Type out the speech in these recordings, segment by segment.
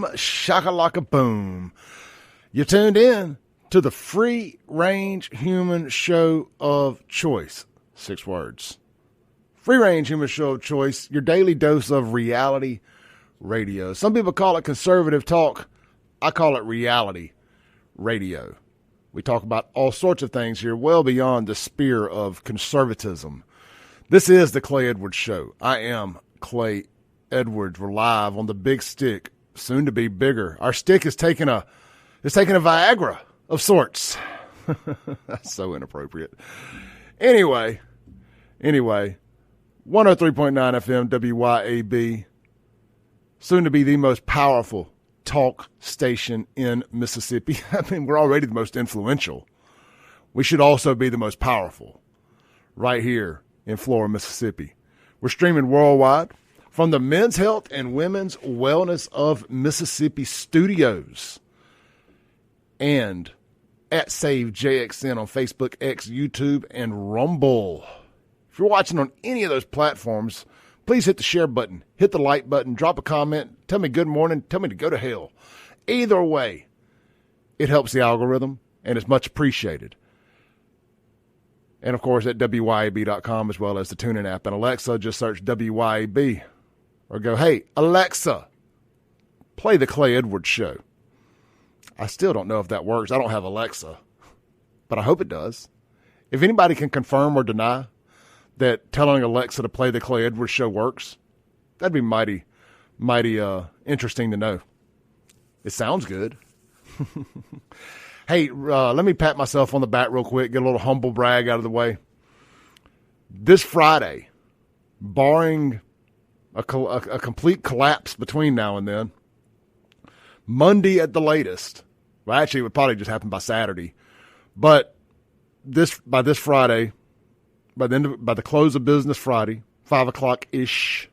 Boom, shakalaka boom. You tuned in to the free range human show of choice. 6 words. Free range human show of choice, your daily dose of reality radio. Some people call it conservative talk. I call it reality radio. We talk about all sorts of things here, well beyond the sphere of conservatism. This is the Clay Edwards Show. I am Clay Edwards. We're live on the big stick, soon to be bigger. Our stick is taking a Viagra of sorts. That's so inappropriate. Anyway, 103.9 FM WYAB, soon to be the most powerful talk station in Mississippi. I mean, we're already the most influential. We should also be the most powerful right here in Flora, Mississippi. We're streaming worldwide from the Men's Health and Women's Wellness of Mississippi studios and at SaveJXN on Facebook, X, YouTube, and Rumble. If you're watching on any of those platforms, please hit the share button, hit the like button, drop a comment, tell me good morning, tell me to go to hell. Either way, it helps the algorithm, and it's much appreciated. And, of course, at WYAB.com as well as the TuneIn app. And Alexa, just search WYAB. Or go, hey, Alexa, play the Clay Edwards Show. I still don't know if that works. I don't have Alexa, but I hope it does. If anybody can confirm or deny that telling Alexa to play the Clay Edwards Show works, that'd be mighty interesting to know. It sounds good. Hey, let me pat myself on the back real quick, get a little humble brag out of the way. This Friday, barring a complete collapse between now and then, Monday at the latest, well, actually, it would probably just happen by Saturday, but by this Friday, by the close of business Friday, 5 o'clock-ish,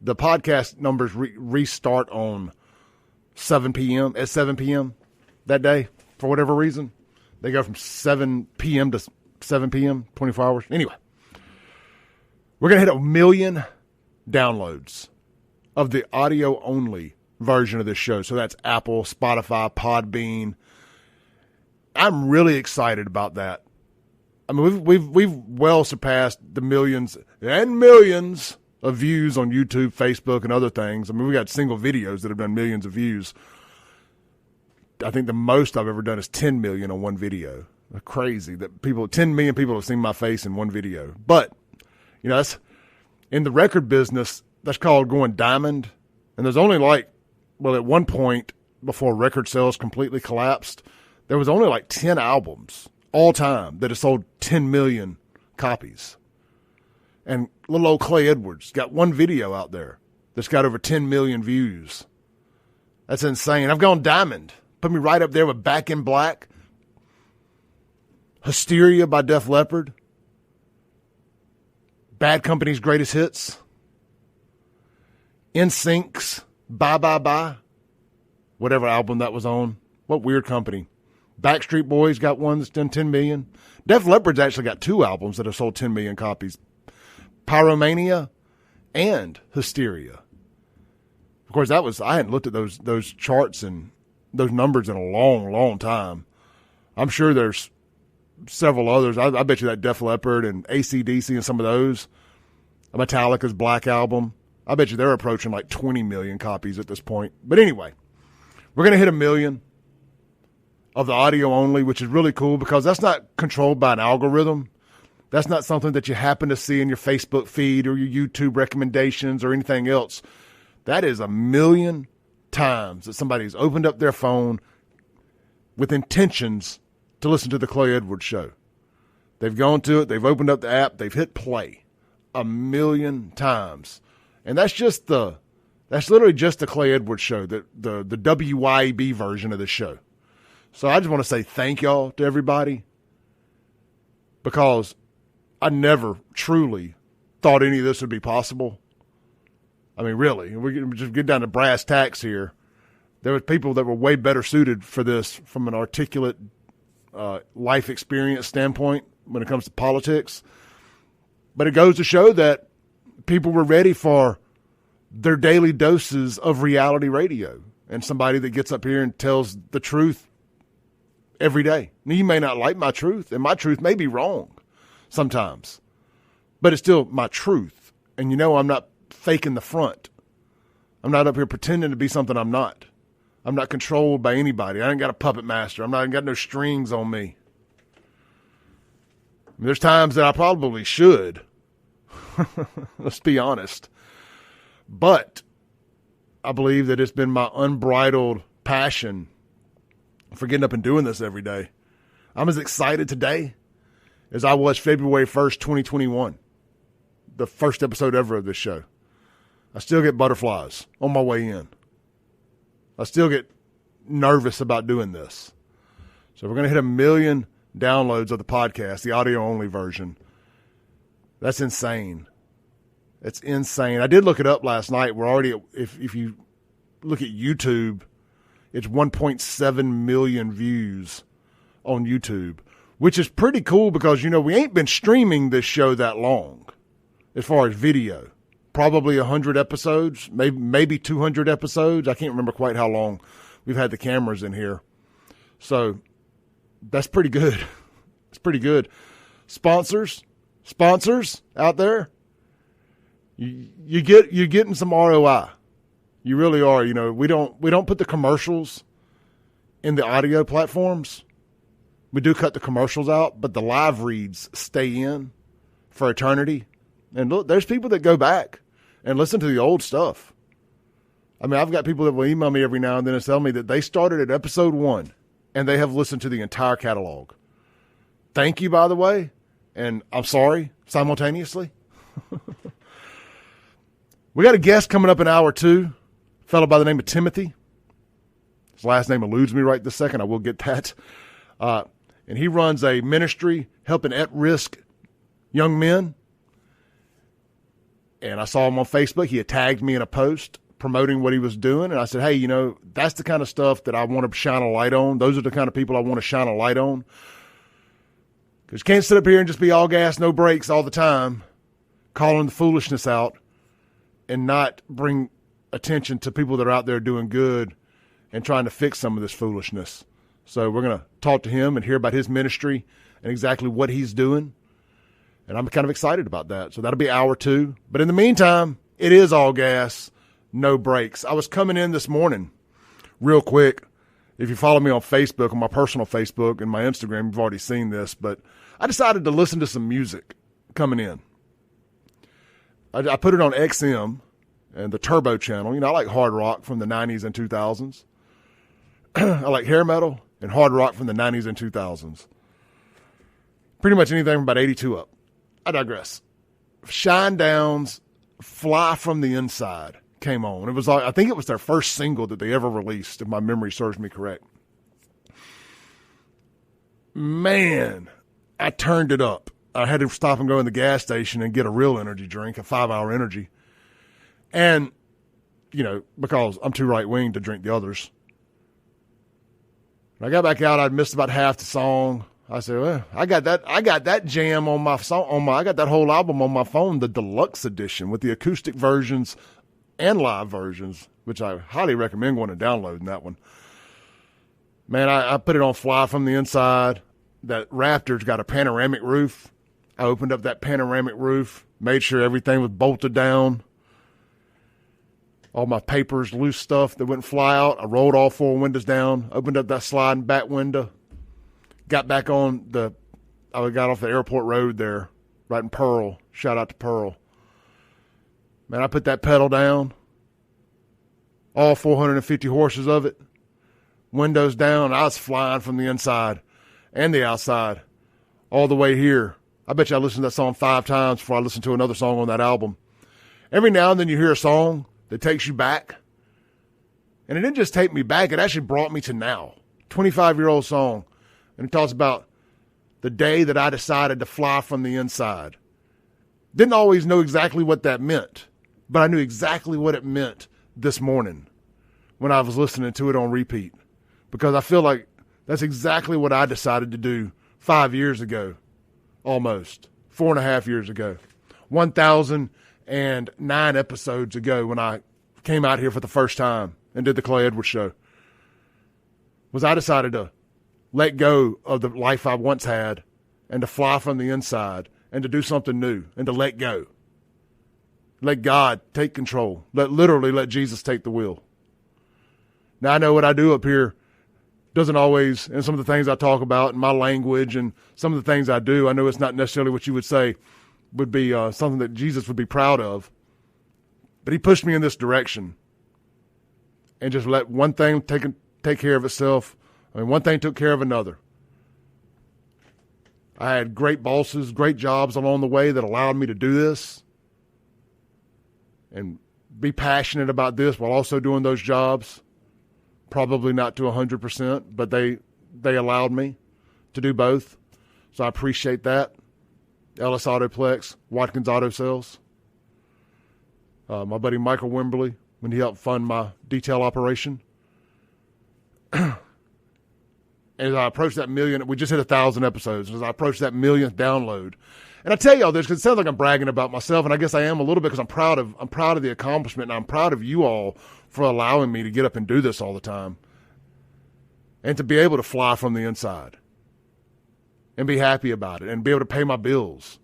the podcast numbers restart on 7 p.m. At 7 p.m. that day. For whatever reason, they go from 7 p.m. to 7 p.m., 24 hours. Anyway, we're going to hit 1 million downloads of the audio-only version of this show. So that's Apple, Spotify, Podbean. I'm really excited about that. I mean, we've well surpassed the millions and millions of views on YouTube, Facebook, and other things. I mean, we got single videos that have done millions of views. I think the most I've ever done is 10 million on one video. Crazy that 10 million people have seen my face in one video. But, you know, that's in the record business, that's called going diamond. And there's only at one point before record sales completely collapsed, there was only 10 albums all time that have sold 10 million copies. And little old Clay Edwards got one video out there that's got over 10 million views. That's insane. I've gone diamond. Put me right up there with Back in Black, Hysteria by Def Leppard, Bad Company's Greatest Hits, NSYNC's Bye Bye Bye, whatever album that was on. What weird company. Backstreet Boys got one that's done 10 million. Def Leppard's actually got 2 albums that have sold 10 million copies. Pyromania and Hysteria. Of course, I hadn't looked at those charts and those numbers in a long, long time. I'm sure there's several others. I bet you that Def Leppard and AC/DC and some of those. Metallica's Black Album. I bet you they're approaching 20 million copies at this point. But anyway, we're going to hit 1 million of the audio only, which is really cool because that's not controlled by an algorithm. That's not something that you happen to see in your Facebook feed or your YouTube recommendations or anything else. That is 1 million times that somebody's opened up their phone with intentions to listen to the Clay Edwards Show. They've gone to it, they've opened up the app, they've hit play 1 million times. And that's literally just the Clay Edwards Show, the WYB version of the show. So I just want to say thank y'all to everybody because I never truly thought any of this would be possible. I mean, really, we just get down to brass tacks here. There were people that were way better suited for this from an articulate life experience standpoint when it comes to politics. But it goes to show that people were ready for their daily doses of reality radio. and somebody that gets up here and tells the truth every day. Now, you may not like my truth, and my truth may be wrong sometimes, but it's still my truth. And I'm not faking the front. I'm not up here pretending to be something I'm not. I'm not controlled by anybody. I ain't got a puppet master. I ain't got no strings on me. There's times that I probably should. Let's be honest. But I believe that it's been my unbridled passion for getting up and doing this every day. I'm as excited today as I was February 1st, 2021, the first episode ever of this show. I still get butterflies on my way in. I still get nervous about doing this. So we're going to hit 1 million downloads of the podcast, the audio-only version. That's insane. It's insane. I did look it up last night. We're already, if you look at YouTube, it's 1.7 million views on YouTube, which is pretty cool because, we ain't been streaming this show that long as far as video. Probably 100 episodes, maybe 200 episodes. I can't remember quite how long we've had the cameras in here. So that's pretty good. It's pretty good. Sponsors out there, you're getting some ROI. You really are. We don't put the commercials in the audio platforms. We do cut the commercials out, but the live reads stay in for eternity. And look, there's people that go back and listen to the old stuff. I mean, I've got people that will email me every now and then and tell me that they started at episode 1 and they have listened to the entire catalog. Thank you, by the way, and I'm sorry simultaneously. We got a guest coming up in hour 2, a fellow by the name of Timothy. His last name eludes me right this second. I will get that. And he runs a ministry helping at-risk young men. And I saw him on Facebook. He had tagged me in a post promoting what he was doing. And I said, hey, that's the kind of stuff that I want to shine a light on. Those are the kind of people I want to shine a light on. Because you can't sit up here and just be all gas, no brakes all the time, calling the foolishness out and not bring attention to people that are out there doing good and trying to fix some of this foolishness. So we're going to talk to him and hear about his ministry and exactly what he's doing. And I'm kind of excited about that. So that'll be hour 2. But in the meantime, it is all gas, no brakes. I was coming in this morning real quick. If you follow me on Facebook, on my personal Facebook and my Instagram, you've already seen this. But I decided to listen to some music coming in. I put it on XM and the Turbo channel. I like hard rock from the 90s and 2000s. I like hair metal and hard rock from the 90s and 2000s. Pretty much anything from about 82 up. I digress. Shinedown's Fly From the Inside came on. It was I think it was their first single that they ever released, if my memory serves me correct. Man, I turned it up. I had to stop and go in the gas station and get a real energy drink, a 5-hour energy. And, because I'm too right-wing to drink the others. When I got back out, I'd missed about half the song. I said, well, I got that jam on my song, I got that whole album on my phone, the deluxe edition with the acoustic versions and live versions, which I highly recommend going and downloading that one. Man, I put it on Fly From the Inside. That Raptor's got a panoramic roof. I opened up that panoramic roof, made sure everything was bolted down. All my papers, loose stuff that wouldn't fly out. I rolled all 4 windows down, opened up that sliding back window, got back on I got off the airport road there, right in Pearl. Shout out to Pearl. Man, I put that pedal down, all 450 horses of it, windows down. I was flying from the inside and the outside all the way here. I bet you I listened to that song 5 times before I listened to another song on that album. Every now and then you hear a song that takes you back. And it didn't just take me back. It actually brought me to now. 25-year-old song. And it talks about the day that I decided to fly from the inside. Didn't always know exactly what that meant. But I knew exactly what it meant this morning when I was listening to it on repeat. Because I feel like that's exactly what I decided to do 5 years ago. Almost 4.5 years ago, 1,009 episodes ago when I came out here for the first time and did the Clay Edwards show was I decided to let go of the life I once had and to fly from the inside and to do something new and to let go. Let God take control. Literally let Jesus take the wheel. Now, I know what I do up here doesn't always, and some of the things I talk about and my language and some of the things I do, I know it's not necessarily what you would say would be something that Jesus would be proud of. But he pushed me in this direction and just let one thing take care of itself. I mean, one thing took care of another. I had great bosses, great jobs along the way that allowed me to do this and be passionate about this while also doing those jobs. Probably not to 100%, but they allowed me to do both. So I appreciate that. Ellis Autoplex, Watkins Auto Sales. My buddy Michael Wimberly, when he helped fund my detail operation. As I approached that million, we just hit 1,000 episodes. As I approached that millionth download, and I tell y'all this because it sounds like I'm bragging about myself, and I guess I am a little bit because I'm proud of the accomplishment, and I'm proud of you all for allowing me to get up and do this all the time, and to be able to fly from the inside, and be happy about it, and be able to pay my bills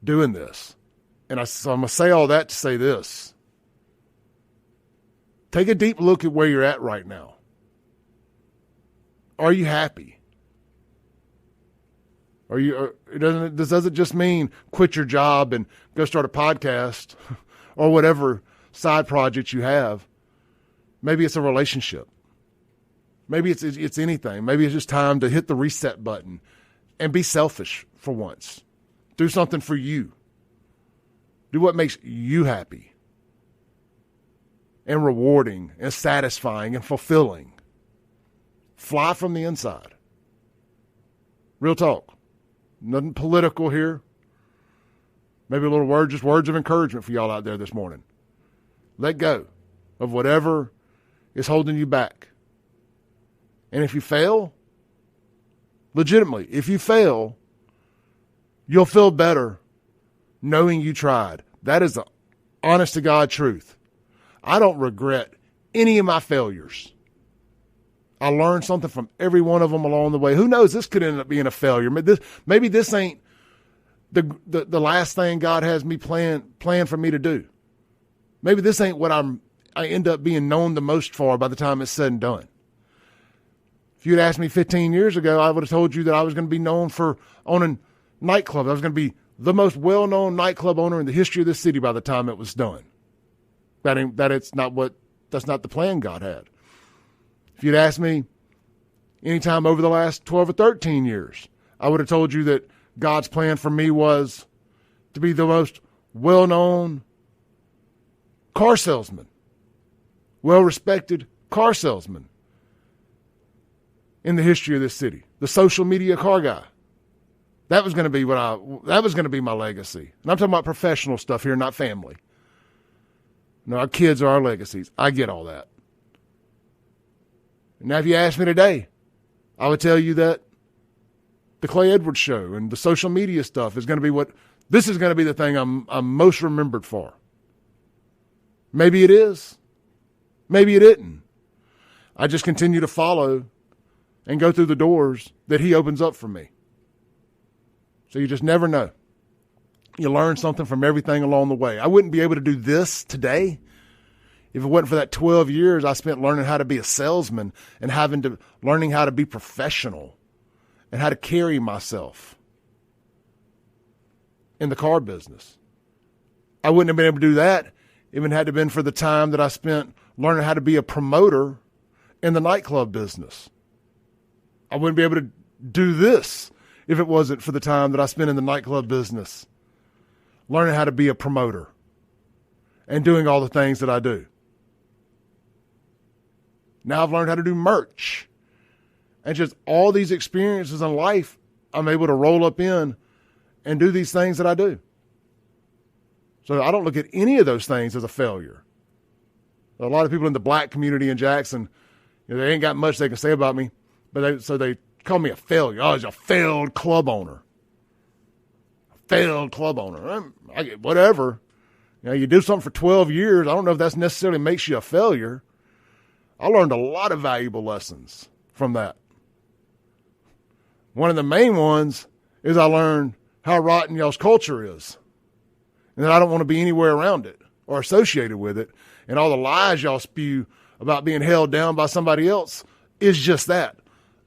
doing this. And so I'm gonna say all that to say this: take a deep look at where you're at right now. Are you happy? This doesn't just mean quit your job and go start a podcast or whatever side project you have. Maybe it's a relationship. Maybe it's anything. Maybe it's just time to hit the reset button and be selfish for once. Do something for you. Do what makes you happy and rewarding and satisfying and fulfilling. Fly from the inside. Real talk. Nothing political here. Maybe a little just words of encouragement for y'all out there this morning. Let go of whatever is holding you back. And if you fail, legitimately, if you fail, you'll feel better knowing you tried. That is the honest to God truth. I don't regret any of my failures. I learned something from every one of them along the way. Who knows? This could end up being a failure. Maybe this ain't the last thing God has me planned for me to do. Maybe this ain't what I end up being known the most for by the time it's said and done. If you'd asked me 15 years ago, I would have told you that I was going to be known for owning nightclubs. I was going to be the most well-known nightclub owner in the history of this city by the time it was done. That's not the plan God had. If you'd asked me anytime over the last 12 or 13 years, I would have told you that God's plan for me was to be the most well-known car salesman, well-respected car salesman in the history of this city, the social media car guy. That was going to be my legacy. And I'm talking about professional stuff here, not family. No, our kids are our legacies. I get all that. Now, if you ask me today, I would tell you that the Clay Edwards show and the social media stuff is going to be this is going to be the thing I'm most remembered for. Maybe it is. Maybe it isn't. I just continue to follow and go through the doors that he opens up for me. So you just never know. You learn something from everything along the way. I wouldn't be able to do this today if it wasn't for that 12 years I spent learning how to be a salesman and learning how to be professional and how to carry myself in the car business. I wouldn't have been able to do that if it had been for the time that I spent learning how to be a promoter in the nightclub business. I wouldn't be able to do this if it wasn't for the time that I spent in the nightclub business learning how to be a promoter and doing all the things that I do. Now I've learned how to do merch. And just all these experiences in life, I'm able to roll up in and do these things that I do. So I don't look at any of those things as a failure. A lot of people in the black community in Jackson, they ain't got much they can say about me, but they call me a failure. Oh, he's a failed club owner. Failed club owner. I get whatever. You do something for 12 years. I don't know if that necessarily makes you a failure. I learned a lot of valuable lessons from that. One of the main ones is I learned how rotten y'all's culture is, and that I don't want to be anywhere around it or associated with it. And all the lies y'all spew about being held down by somebody else is just that,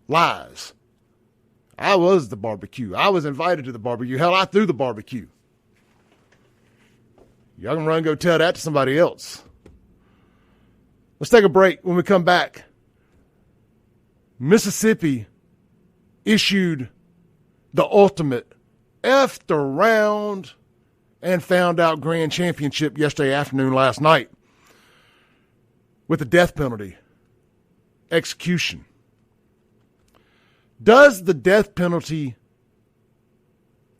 lies. I was the barbecue. I was invited to the barbecue. Hell, I threw the barbecue. Y'all can run and go tell that to somebody else. Let's take a break. When we come back, Mississippi issued the ultimate effed around and found out grand championship yesterday afternoon, last night, with the death penalty, execution. Does the death penalty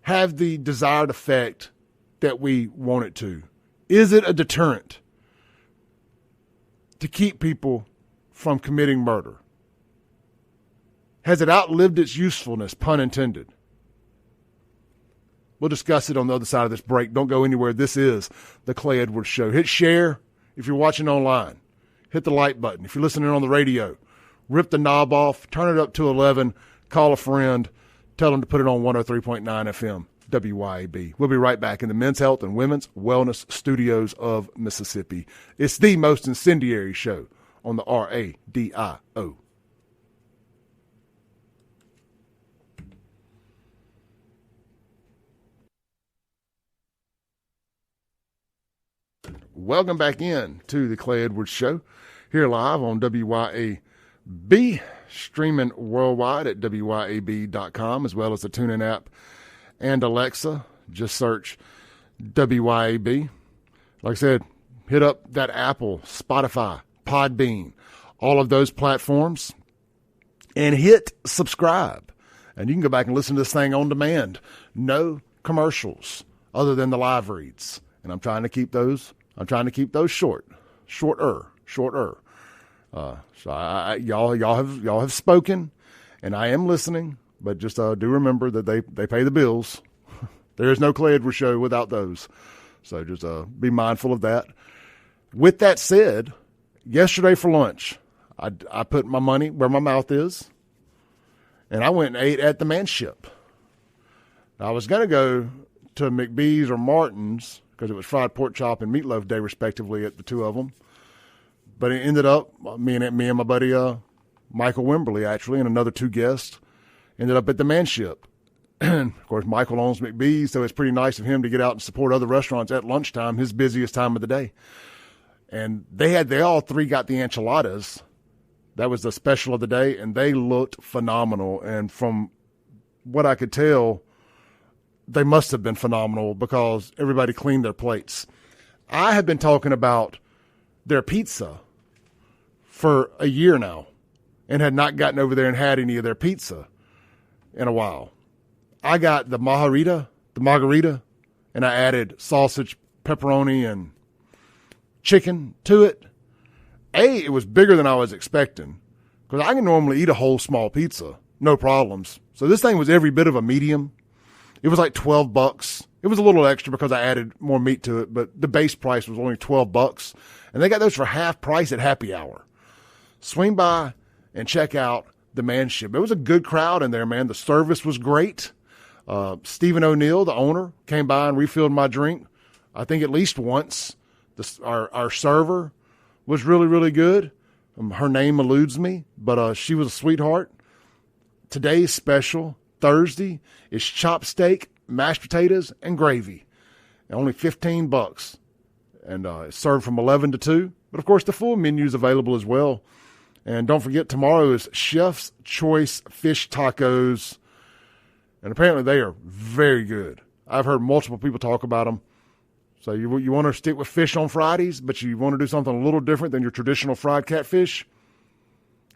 have the desired effect that we want it to? Is it a deterrent to keep people from committing murder? Has it outlived its usefulness, pun intended? We'll discuss it on the other side of this break. Don't go anywhere. This is the Clay Edwards Show. Hit share if you're watching online. Hit the like button. If you're listening on the radio, rip the knob off, turn it up to 11, call a friend, tell them to put it on 103.9 FM, WYAB. We'll be right back in the Men's Health and Women's Wellness Studios of Mississippi. It's the most incendiary show on the RADIO. Welcome back in to the Clay Edwards Show, here live on WYAB, streaming worldwide at WYAB.com, as well as the TuneIn app and Alexa. Just search WYAB. Like I said, hit up that Apple, Spotify, Podbean, all of those platforms, and hit subscribe. And you can go back and listen to this thing on demand. No commercials other than the live reads. And I'm trying to keep those shorter. So y'all have spoken, and I am listening, but just do remember that they pay the bills. There is no Clay Edwards Show without those. So just be mindful of that. With that said, yesterday for lunch, I put my money where my mouth is, and I went and ate at the Manship. I was going to go to McBee's or Martin's, because it was fried pork chop and meatloaf day, respectively, at the two of them. But it ended up, me and my buddy Michael Wimberly, actually, and another two guests, ended up at the Manship. And, of course, Michael owns McBee's, so it's pretty nice of him to get out and support other restaurants at lunchtime, his busiest time of the day. And they all three got the enchiladas. That was the special of the day, and they looked phenomenal. And from what I could tell, they must have been phenomenal because everybody cleaned their plates. I have been talking about their pizza for a year now and had not gotten over there and had any of their pizza in a while. I got the margarita, and I added sausage, pepperoni, and chicken to it. It was bigger than I was expecting because I can normally eat a whole small pizza, no problems. So this thing was every bit of a medium. It was like $12. It was a little extra because I added more meat to it, but the base price was only $12. And they got those for half price at happy hour. Swing by and check out the Manship. It was a good crowd in there, man. The service was great. Stephen O'Neill, the owner, came by and refilled my drink, I think at least once. Our server was really, really good. Her name eludes me, but she was a sweetheart. Today's special, Thursday, is chopped steak, mashed potatoes, and gravy. Only $15. And it's served from 11 to 2. But, of course, the full menu is available as well. And don't forget, tomorrow is Chef's Choice Fish Tacos. And apparently they are very good. I've heard multiple people talk about them. So you want to stick with fish on Fridays, but you want to do something a little different than your traditional fried catfish?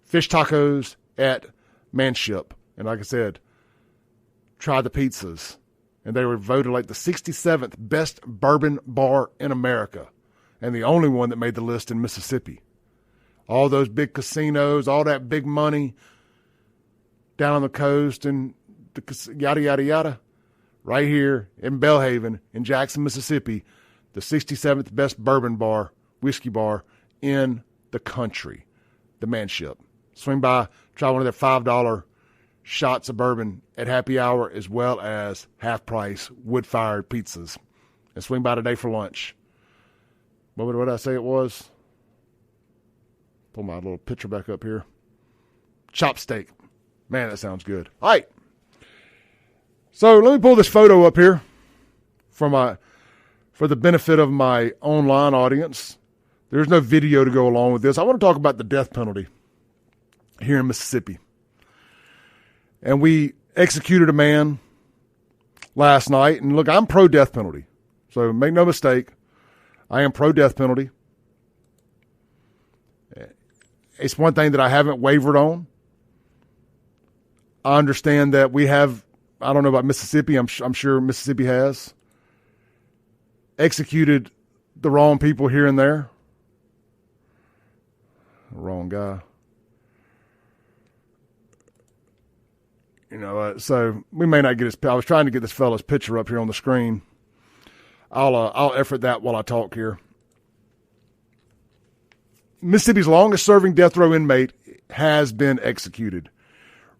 Fish tacos at Manship. And like I said, try the pizzas. And they were voted like the 67th best bourbon bar in America. And the only one that made the list in Mississippi. All those big casinos, all that big money down on the coast and the yada, yada, yada. Right here in Belhaven in Jackson, Mississippi, the 67th best bourbon bar, whiskey bar in the country. the manship. Swing by, try one of their $5 shots of bourbon at happy hour, as well as half-price wood-fired pizzas. And swing by today for lunch. What did I say it was? Pull my little picture back up here. Chop steak. Man, that sounds good. All right. So let me pull this photo up here for the benefit of my online audience. There's no video to go along with this. I want to talk about the death penalty here in Mississippi. And we executed a man last night. And look, I'm pro-death penalty. So make no mistake, I am pro-death penalty. It's one thing that I haven't wavered on. I understand that we have, I don't know about Mississippi, I'm sure Mississippi has executed the wrong people here and there. Wrong guy. So we may not get his. I was trying to get this fella's picture up here on the screen. I'll effort that while I talk here. Mississippi's longest-serving death row inmate has been executed.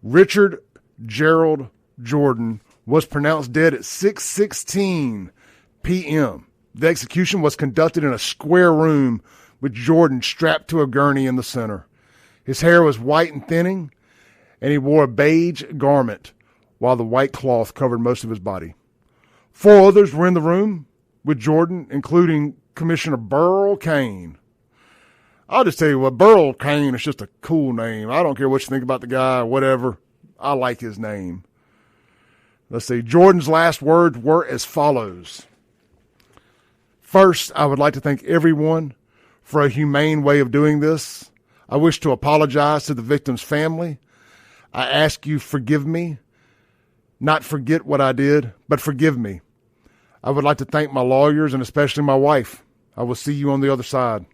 Richard Gerald Jordan was pronounced dead at 6:16 p.m. The execution was conducted in a square room with Jordan strapped to a gurney in the center. His hair was white and thinning, and he wore a beige garment while the white cloth covered most of his body. 4 others were in the room with Jordan, including Commissioner Burl Cain. I'll just tell you what, Burl Cain is just a cool name. I don't care what you think about the guy or whatever. I like his name. Let's see. Jordan's last words were as follows. First, I would like to thank everyone for a humane way of doing this. I wish to apologize to the victim's family. I ask you forgive me, not forget what I did, but forgive me. I would like to thank my lawyers and especially my wife. I will see you on the other side.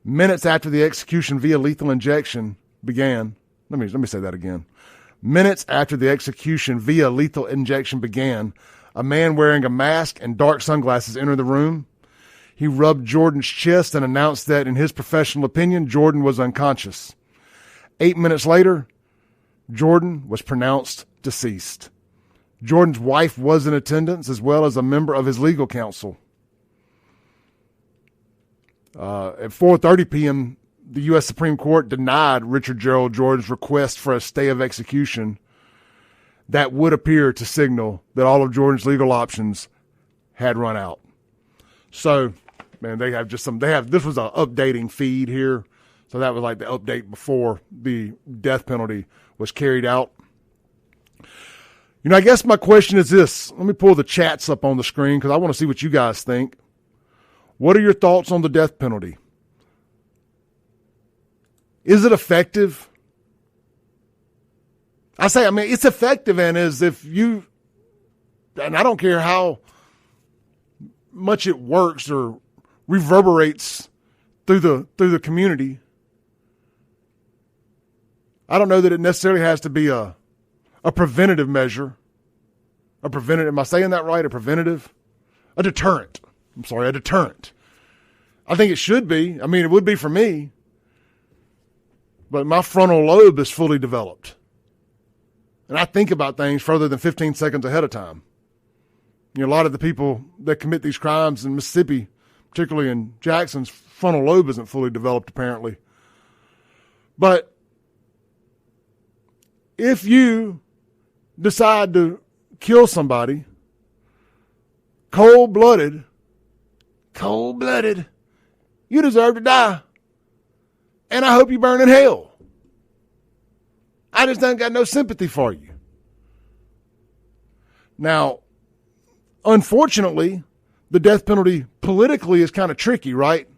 Minutes after the execution via lethal injection began, let me say that again. Minutes after the execution via lethal injection began, a man wearing a mask and dark sunglasses entered the room. He rubbed Jordan's chest and announced that, in his professional opinion, Jordan was unconscious. 8 minutes later, Jordan was pronounced deceased. Jordan's wife was in attendance, as well as a member of his legal counsel. At 4:30 p.m., the U.S. Supreme Court denied Richard Gerald Jordan's request for a stay of execution that would appear to signal that all of Jordan's legal options had run out. So, man, this was an updating feed here. So that was like the update before the death penalty was carried out. I guess my question is this. Let me pull the chats up on the screen because I want to see what you guys think. What are your thoughts on the death penalty? Is it effective? It's effective, and and I don't care how much it works or reverberates through the community. I don't know that it necessarily has to be a preventative measure. Am I saying that right? A deterrent. A deterrent. I think it should be. It would be for me. But my frontal lobe is fully developed. And I think about things further than 15 seconds ahead of time. A lot of the people that commit these crimes in Mississippi, particularly in Jackson's, frontal lobe isn't fully developed apparently. But if you decide to kill somebody, cold-blooded, you deserve to die. And I hope you burn in hell. I just don't got no sympathy for you. Now, unfortunately, the death penalty politically is kind of tricky, right?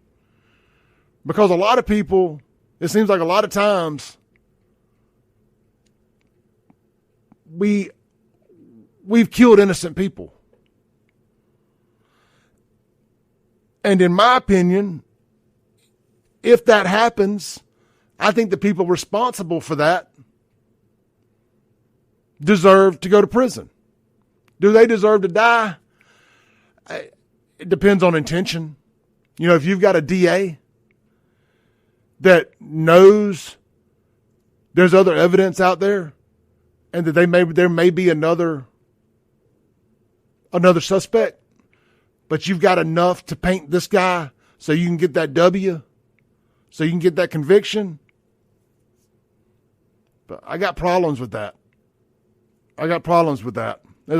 Because a lot of people, it seems like a lot of times, we've killed innocent people. And in my opinion, if that happens, I think the people responsible for that deserve to go to prison. Do they deserve to die? It depends on intention. If you've got a DA that knows there's other evidence out there and that there may be another suspect, but you've got enough to paint this guy so you can get that W, so you can get that conviction. But I got problems with that. As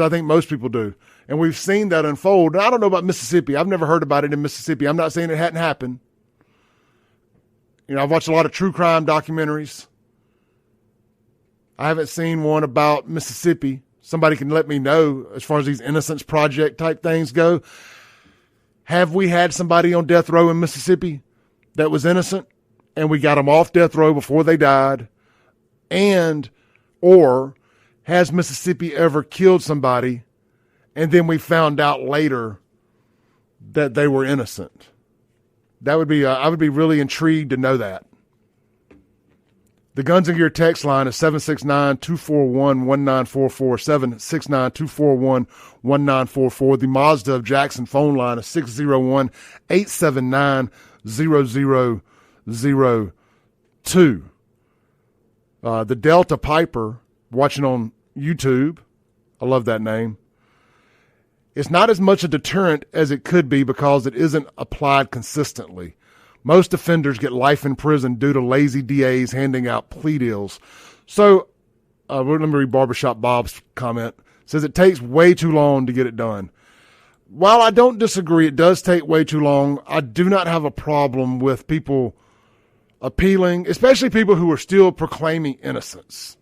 I think most people do. And we've seen that unfold. And I don't know about Mississippi. I've never heard about it in Mississippi. I'm not saying it hadn't happened. I've watched a lot of true crime documentaries. I haven't seen one about Mississippi. Somebody can let me know as far as these Innocence Project type things go. Have we had somebody on death row in Mississippi that was innocent and we got them off death row before they died? Or has Mississippi ever killed somebody and then we found out later that they were innocent? That would be, I would be really intrigued to know that. The Guns and Gear text line is 769-241-1944, 769-241-1944. The Mazda of Jackson phone line is 601-879-0002. The Delta Piper, watching on YouTube, I love that name. It's not as much a deterrent as it could be because it isn't applied consistently. Most offenders get life in prison due to lazy DAs handing out plea deals. So, let me read Barbershop Bob's comment. It says it takes way too long to get it done. While I don't disagree, it does take way too long. I do not have a problem with people appealing, especially people who are still proclaiming innocence.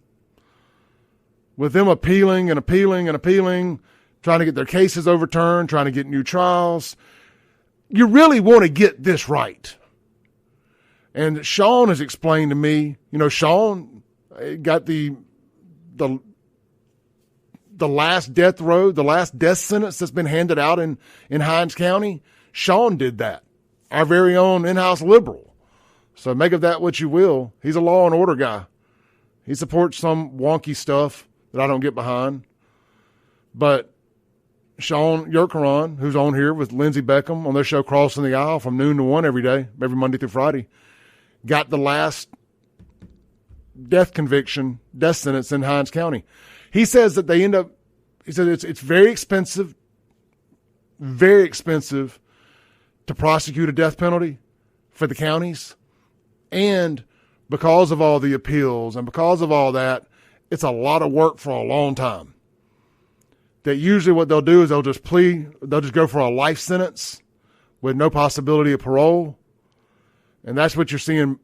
With them appealing and appealing and appealing, trying to get their cases overturned, trying to get new trials. You really want to get this right. And Sean has explained to me, Sean got the last death row, the last death sentence that's been handed out in Hinds County. Sean did that. Our very own in-house liberal. So make of that what you will. He's a law and order guy. He supports some wonky stuff that I don't get behind. But Sean Yerkeron, who's on here with Lindsey Beckham on their show Crossing the Aisle from noon to 1 every day, every Monday through Friday, got the last death sentence in Hinds County. He says that it's very expensive to prosecute a death penalty for the counties. And because of all the appeals and because of all that, it's a lot of work for a long time. That usually what they'll do is they'll just go for a life sentence with no possibility of parole. And that's what you're seeing,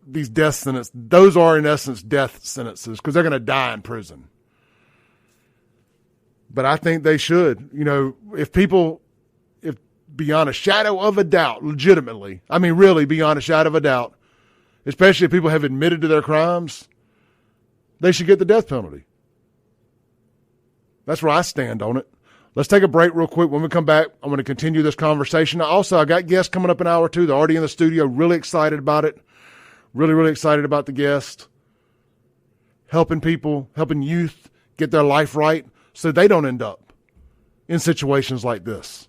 these death sentences. Those are, in essence, death sentences because they're going to die in prison. But I think they should. If beyond a shadow of a doubt, legitimately, really beyond a shadow of a doubt, especially if people have admitted to their crimes, they should get the death penalty. That's where I stand on it. Let's take a break real quick. When we come back, I'm going to continue this conversation. I got guests coming up in an hour or two. They're already in the studio. Really excited about it. Really, really excited about the guest. Helping people, helping youth get their life right so they don't end up in situations like this.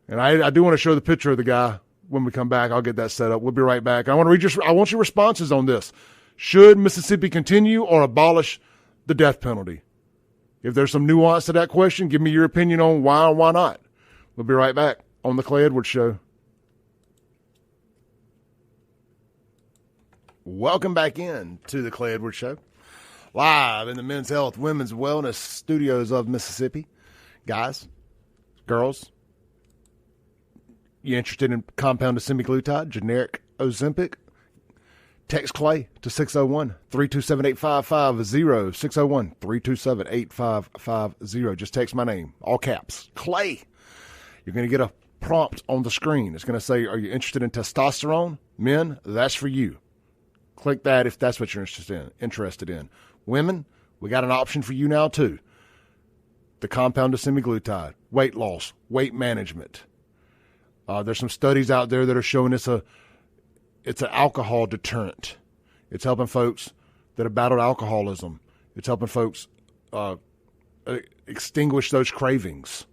And I do want to show the picture of the guy when we come back. I'll get that set up. We'll be right back. I want your responses on this. Should Mississippi continue or abolish the death penalty? If there's some nuance to that question, give me your opinion on why or why not. We'll be right back on The Clay Edwards Show. Welcome back in to The Clay Edwards Show. Live in the Men's Health, Women's Wellness Studios of Mississippi. Guys, girls, you interested in compounded semaglutide, generic Ozempic? Text Clay to 601-327-8550, 601-327-8550. Just text my name, all caps, Clay. You're going to get a prompt on the screen. It's going to say, are you interested in testosterone? Men, that's for you. Click that if that's what you're interested in. Women, we got an option for you now too. The compounded semaglutide, weight loss, weight management. There's some studies out there that are showing it's an alcohol deterrent. It's helping folks that have battled alcoholism. It's helping folks extinguish those cravings.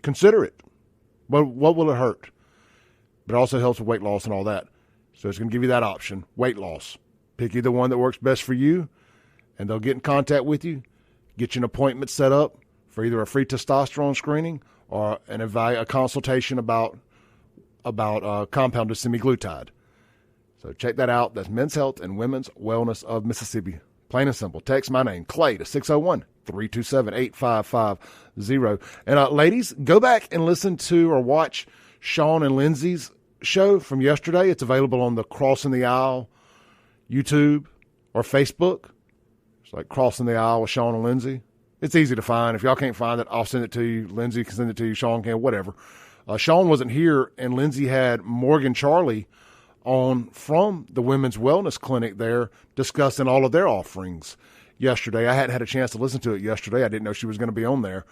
Consider it. What will it hurt? but it also helps with weight loss and all that. So it's going to give you that option, weight loss. Pick either one that works best for you, and they'll get in contact with you, get you an appointment set up for either a free testosterone screening or a consultation about compounded semaglutide. So check that out. That's Men's Health and Women's Wellness of Mississippi. Plain and simple. Text my name, Clay, to 601-327-8550. And ladies, go back and listen to or watch Sean and Lindsay's show from yesterday. It's available on the Crossing the Aisle YouTube or Facebook. It's like Crossing the Aisle with Sean and Lindsay. It's easy to find. If y'all can't find it, I'll send it to you. Lindsay can send it to you. Sean can, whatever. Sean wasn't here, and Lindsay had Morgan Charlie on from the Women's Wellness Clinic there discussing all of their offerings yesterday. I hadn't had a chance to listen to it yesterday. I didn't know she was going to be on there.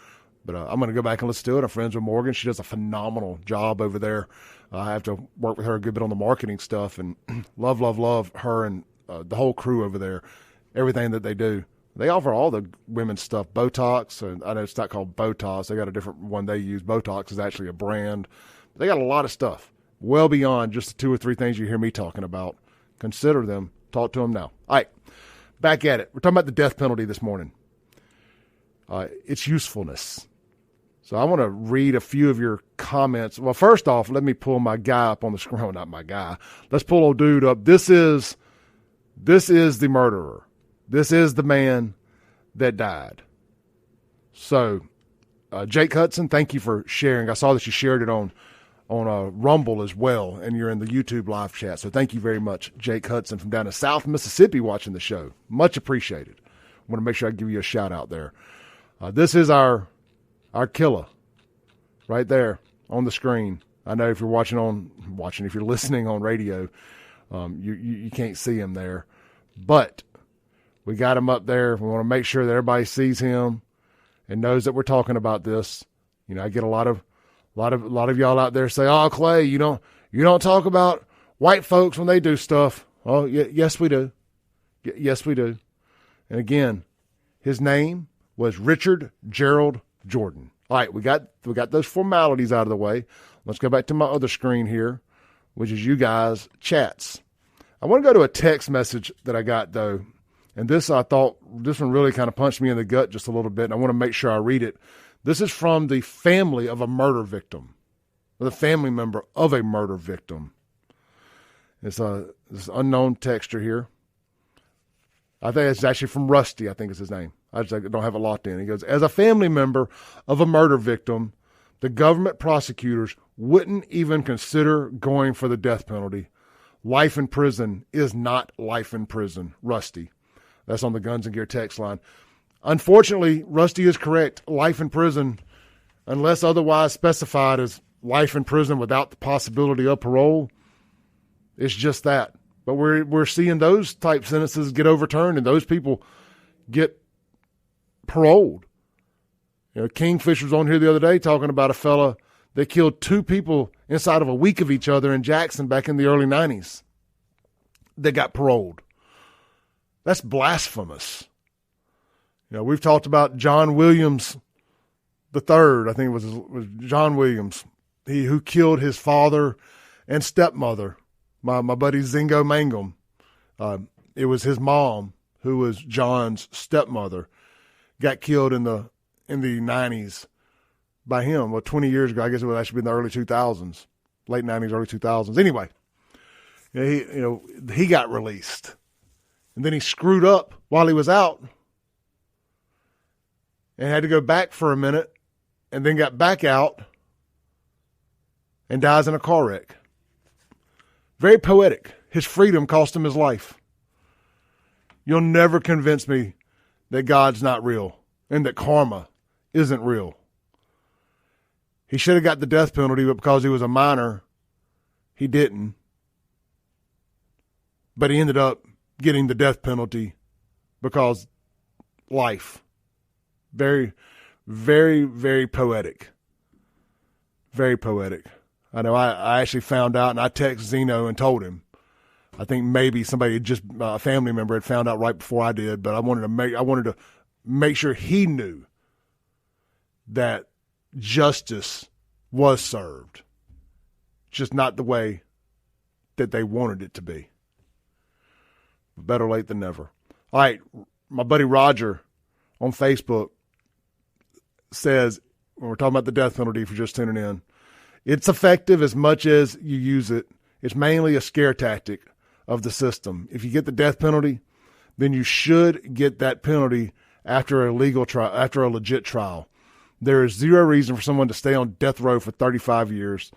But I'm going to go back and listen to it. I'm friends with Morgan. She does a phenomenal job over there. I have to work with her a good bit on the marketing stuff, and love her and the whole crew over there, everything that they do. They offer all the women's stuff, Botox, and I know it's not called Botox. They got a different one they use. Botox is actually a brand. They got a lot of stuff, well beyond just the 2 or 3 things you hear me talking about. Consider them. Talk to them now. All right, back at it. We're talking about the death penalty this morning. Its usefulness. So I want to read a few of your comments. Well, first off, let me pull my guy up on the screen. Not my guy. Let's pull old dude up. This is the murderer. This is the man that died. So, Jake Hudson, thank you for sharing. I saw that you shared it on Rumble as well, and you're in the YouTube live chat. So thank you very much, Jake Hudson from down in South Mississippi watching the show. Much appreciated. I want to make sure I give you a shout out there. This is our killer right there on the screen. I know if you're if you're listening on radio, you can't see him there, but we got him up there. We want to make sure that everybody sees him and knows that we're talking about this. You know, I get a lot of y'all out there say, "Oh, Clay, you don't talk about white folks when they do stuff." Oh, yes we do. Yes we do. And again, his name was Richard Gerald Jordan. All right, we got those formalities out of the way. Let's go back to my other screen here, which is you guys' chats. I want to go to a text message that I got, though. And I thought this one really kind of punched me in the gut just a little bit, and I want to make sure I read it. This is from the family of a murder victim, or the family member of a murder victim. It's this unknown texter here. I think it's actually from Rusty, I think is his name. I don't have it locked in. He goes, as a family member of a murder victim, the government prosecutors wouldn't even consider going for the death penalty. Life in prison is not life in prison. Rusty. That's on the Guns and Gear text line. Unfortunately, Rusty is correct. Life in prison, unless otherwise specified as life in prison without the possibility of parole, it's just that. But we're seeing those type sentences get overturned and those people get paroled. You know, Kingfish was on here the other day talking about a fella that killed 2 people inside of a week of each other in Jackson back in the early 90s that got paroled. That's blasphemous. You know, we've talked about John Williams III, I think it was John Williams, who killed his father and stepmother, my buddy Zingo Mangum. It was his mom, who was John's stepmother, got killed in the 90s by him. Well, 20 years ago, I guess it would actually be in the early 2000s, late 90s, early 2000s. Anyway, he got released. And then he screwed up while he was out and had to go back for a minute and then got back out and dies in a car wreck. Very poetic. His freedom cost him his life. You'll never convince me that God's not real and that karma isn't real. He should have got the death penalty, but because he was a minor, he didn't. But he ended up getting the death penalty because life. Very, very, very poetic. Very poetic. I know I actually found out, and I texted Zeno and told him. I think maybe somebody a family member had found out right before I did, but I wanted to make sure he knew that justice was served. just not the way that they wanted it to be. Better late than never. All right, my buddy Roger on Facebook says, when we're talking about the death penalty, if you're just tuning in, it's effective as much as you use it. It's mainly a scare tactic of the system. If you get the death penalty, then you should get that penalty after a legal trial, after a legit trial. There is zero reason for someone to stay on death row for 35 years.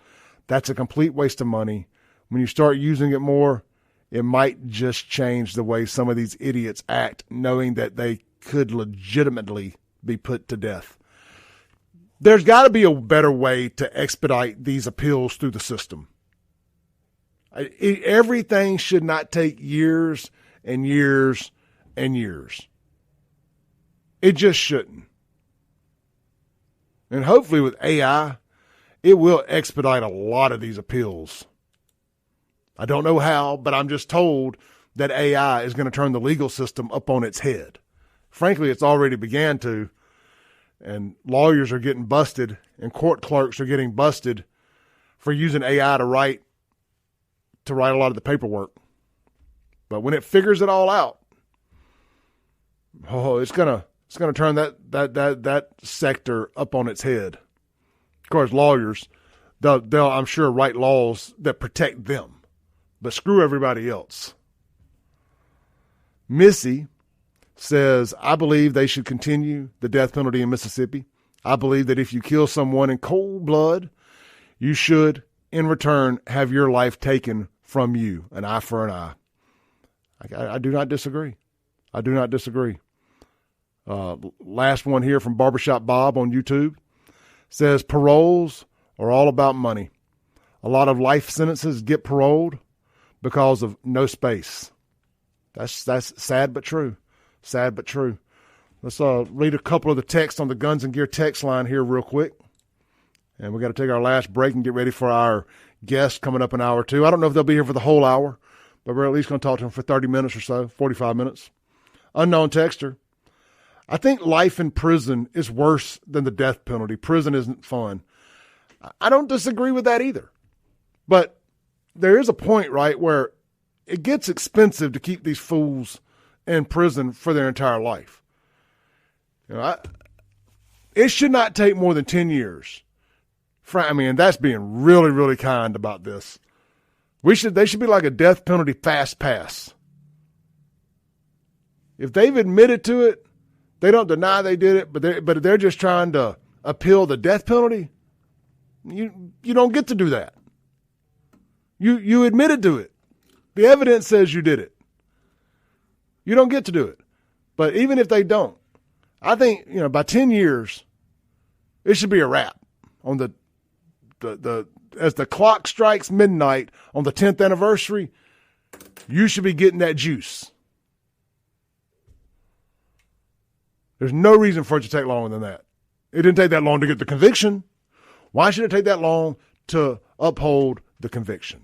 That's a complete waste of money. When you start using it more, it might just change the way some of these idiots act, knowing that they could legitimately be put to death. There's got to be a better way to expedite these appeals through the system. Everything should not take years and years and years. It just shouldn't. And hopefully with AI, it will expedite a lot of these appeals. I don't know how, but I'm just told that AI is going to turn the legal system up on its head. Frankly, it's already began to, and lawyers are getting busted, and court clerks are getting busted for using AI to write a lot of the paperwork. But when it figures it all out, it's gonna turn that sector up on its head. Of course, lawyers, they'll I'm sure write laws that protect them, but screw everybody else. Missy says, I believe they should continue the death penalty in Mississippi. I believe that if you kill someone in cold blood, you should, in return, have your life taken from you, an eye for an eye. I do not disagree. I do not disagree. Last one here from Barbershop Bob on YouTube says paroles are all about money. A lot of life sentences get paroled because of no space. That's sad but true. Sad but true. Let's read a couple of the texts on the Guns and Gear text line here real quick. And we got to take our last break and get ready for our guest coming up in an hour or two. I don't know if they'll be here for the whole hour, but we're at least going to talk to them for 30 minutes or so, 45 minutes. Unknown texter. I think life in prison is worse than the death penalty. Prison isn't fun. I don't disagree with that either. But there is a point, right, where it gets expensive to keep these fools in prison for their entire life. It should not take more than 10 years. And that's being really, really kind about this. They should be like a death penalty fast pass. If they've admitted to it, they don't deny they did it, but they're just trying to appeal the death penalty. You don't get to do that. You admitted to it. The evidence says you did it. You don't get to do it. But even if they don't, I think, by 10 years, it should be a wrap on the as the clock strikes midnight on the 10th anniversary, you should be getting that juice. There's no reason for it to take longer than that. It didn't take that long to get the conviction. Why should it take that long to uphold the conviction?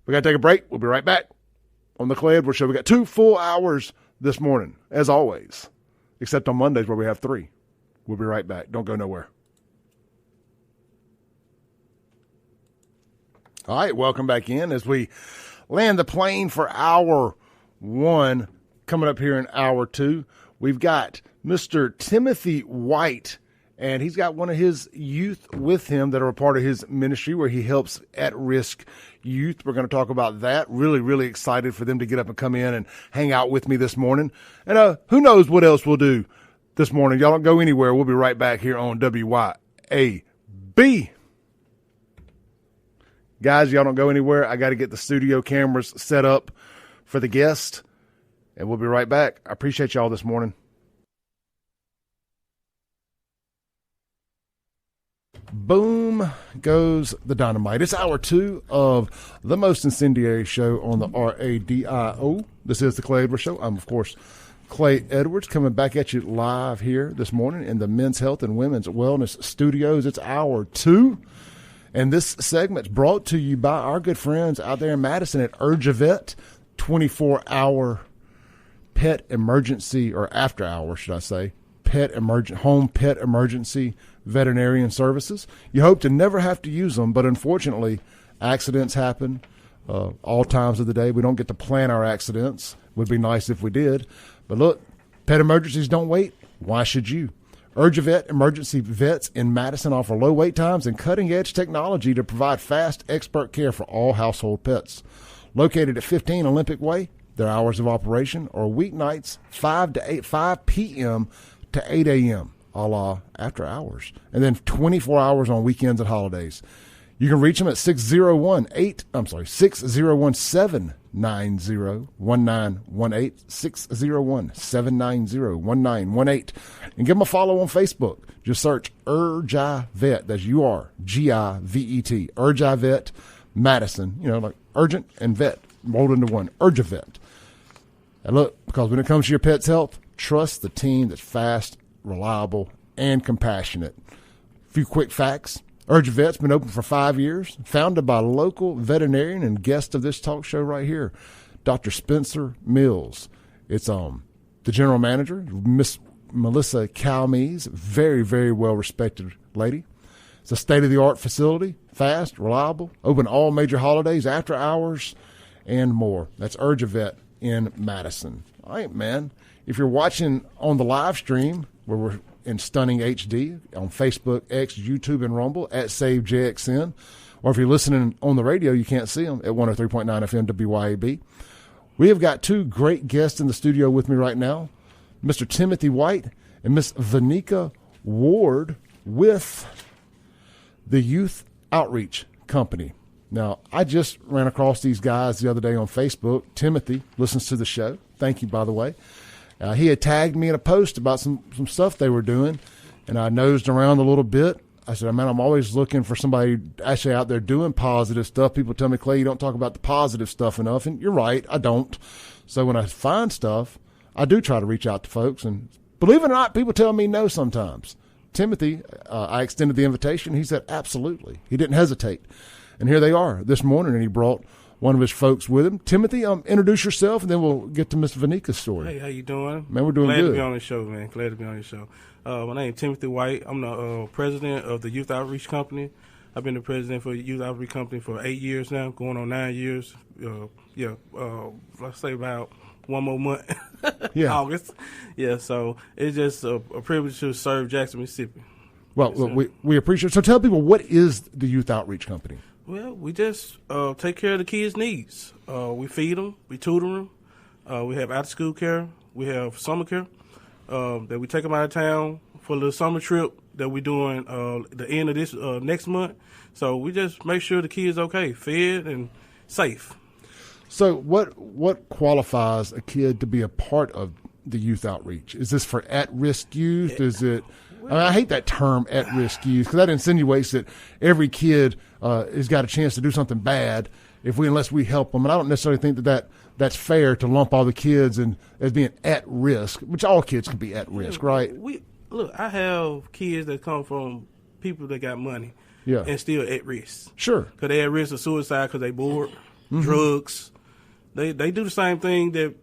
We got to take a break. We'll be right back on the Clay Edwards Show. We got 2 full hours this morning, as always, except on Mondays where we have 3. We'll be right back. Don't go nowhere. All right, welcome back in as we land the plane for hour 1. Coming up here in hour 2, we've got Mr. Timothy White, and he's got one of his youth with him that are a part of his ministry where he helps at-risk youth. We're going to talk about that. Really, really excited for them to get up and come in and hang out with me this morning. And who knows what else we'll do this morning. Y'all don't go anywhere. We'll be right back here on WYAB. Guys, y'all don't go anywhere. I got to get the studio cameras set up for the guest, and we'll be right back. I appreciate y'all this morning. Boom goes the dynamite. It's hour 2 of the most incendiary show on the RADIO. This is the Clay Edwards Show. I'm, of course, Clay Edwards, coming back at you live here this morning in the Men's Health and Women's Wellness Studios. It's hour 2. And this segment's brought to you by our good friends out there in Madison at UrgeVet, 24-hour pet emergency, or after hours, should I say, home pet emergency veterinarian services. You hope to never have to use them, but unfortunately, accidents happen all times of the day. We don't get to plan our accidents. Would be nice if we did. But look, pet emergencies don't wait. Why should you? UrgeVet emergency vets in Madison offer low wait times and cutting-edge technology to provide fast, expert care for all household pets. Located at 15 Olympic Way, their hours of operation are weeknights 5 p.m. to 8 a.m., a la after hours, and then 24 hours on weekends and holidays. You can reach them at 601-790-1918, 601-790-1918, and give them a follow on Facebook. Just search UrgeVet, that's URGIVET, UrgeVet Madison, like urgent and vet rolled into one, UrgeVet. And look, because when it comes to your pet's health, trust the team that's fast, reliable, and compassionate. A few quick facts. UrgeVet's been open for 5 years, founded by a local veterinarian and guest of this talk show right here, Dr. Spencer Mills. It's the general manager, Miss Melissa Calmes, very, very well-respected lady. It's a state-of-the-art facility, fast, reliable, open all major holidays, after hours, and more. That's UrgeVet in Madison. All right, man. If you're watching on the live stream, where we're in stunning HD on Facebook, X, YouTube, and Rumble at SaveJXN. Or if you're listening on the radio, you can't see them at 103.9 FM WYAB. We have got two great guests in the studio with me right now, Mr. Timothy White and Miss Vnika Ward with the Youth Outreach Company. Now, I just ran across these guys the other day on Facebook. Timothy listens to the show. Thank you, by the way. He had tagged me in a post about some stuff they were doing, and I nosed around a little bit. I said, man, I'm always looking for somebody actually out there doing positive stuff. People tell me, Clay, you don't talk about the positive stuff enough, and you're right, I don't. So when I find stuff, I do try to reach out to folks, and believe it or not, people tell me no sometimes. Timothy, I extended the invitation. He said, absolutely. He didn't hesitate. And here they are this morning, and he brought one of his folks with him. Timothy, introduce yourself, and then we'll get to Miss Vanika's story. Hey, how you doing? Man, we're doing good. Glad to be on the show, man. Glad to be on your show. My name is Timothy White. I'm the president of the Youth Outreach Company. I've been the president for the Youth Outreach Company for 8 years now, going on 9 years. Let's say about one more month, August. Yeah, so it's just a privilege to serve Jackson, Mississippi. Well, we appreciate it. So tell people, what is the Youth Outreach Company? Well, we just take care of the kids' needs. We feed them, we tutor them, we have after-school care, we have summer care, that we take them out of town for the summer trip that we're doing the end of this next month. So we just make sure the kids okay, fed and safe. So what qualifies a kid to be a part of the youth outreach? Is this for at-risk youth? Is it? I hate that term, at-risk youth, because that insinuates that every kid has got a chance to do something bad unless we help them. And I don't necessarily think that's fair to lump all the kids as being at risk, which all kids can be at risk, right? I have kids that come from people that got money, yeah, and still at risk. Sure, because they at risk of suicide because they bored, drugs. They do the same thing that,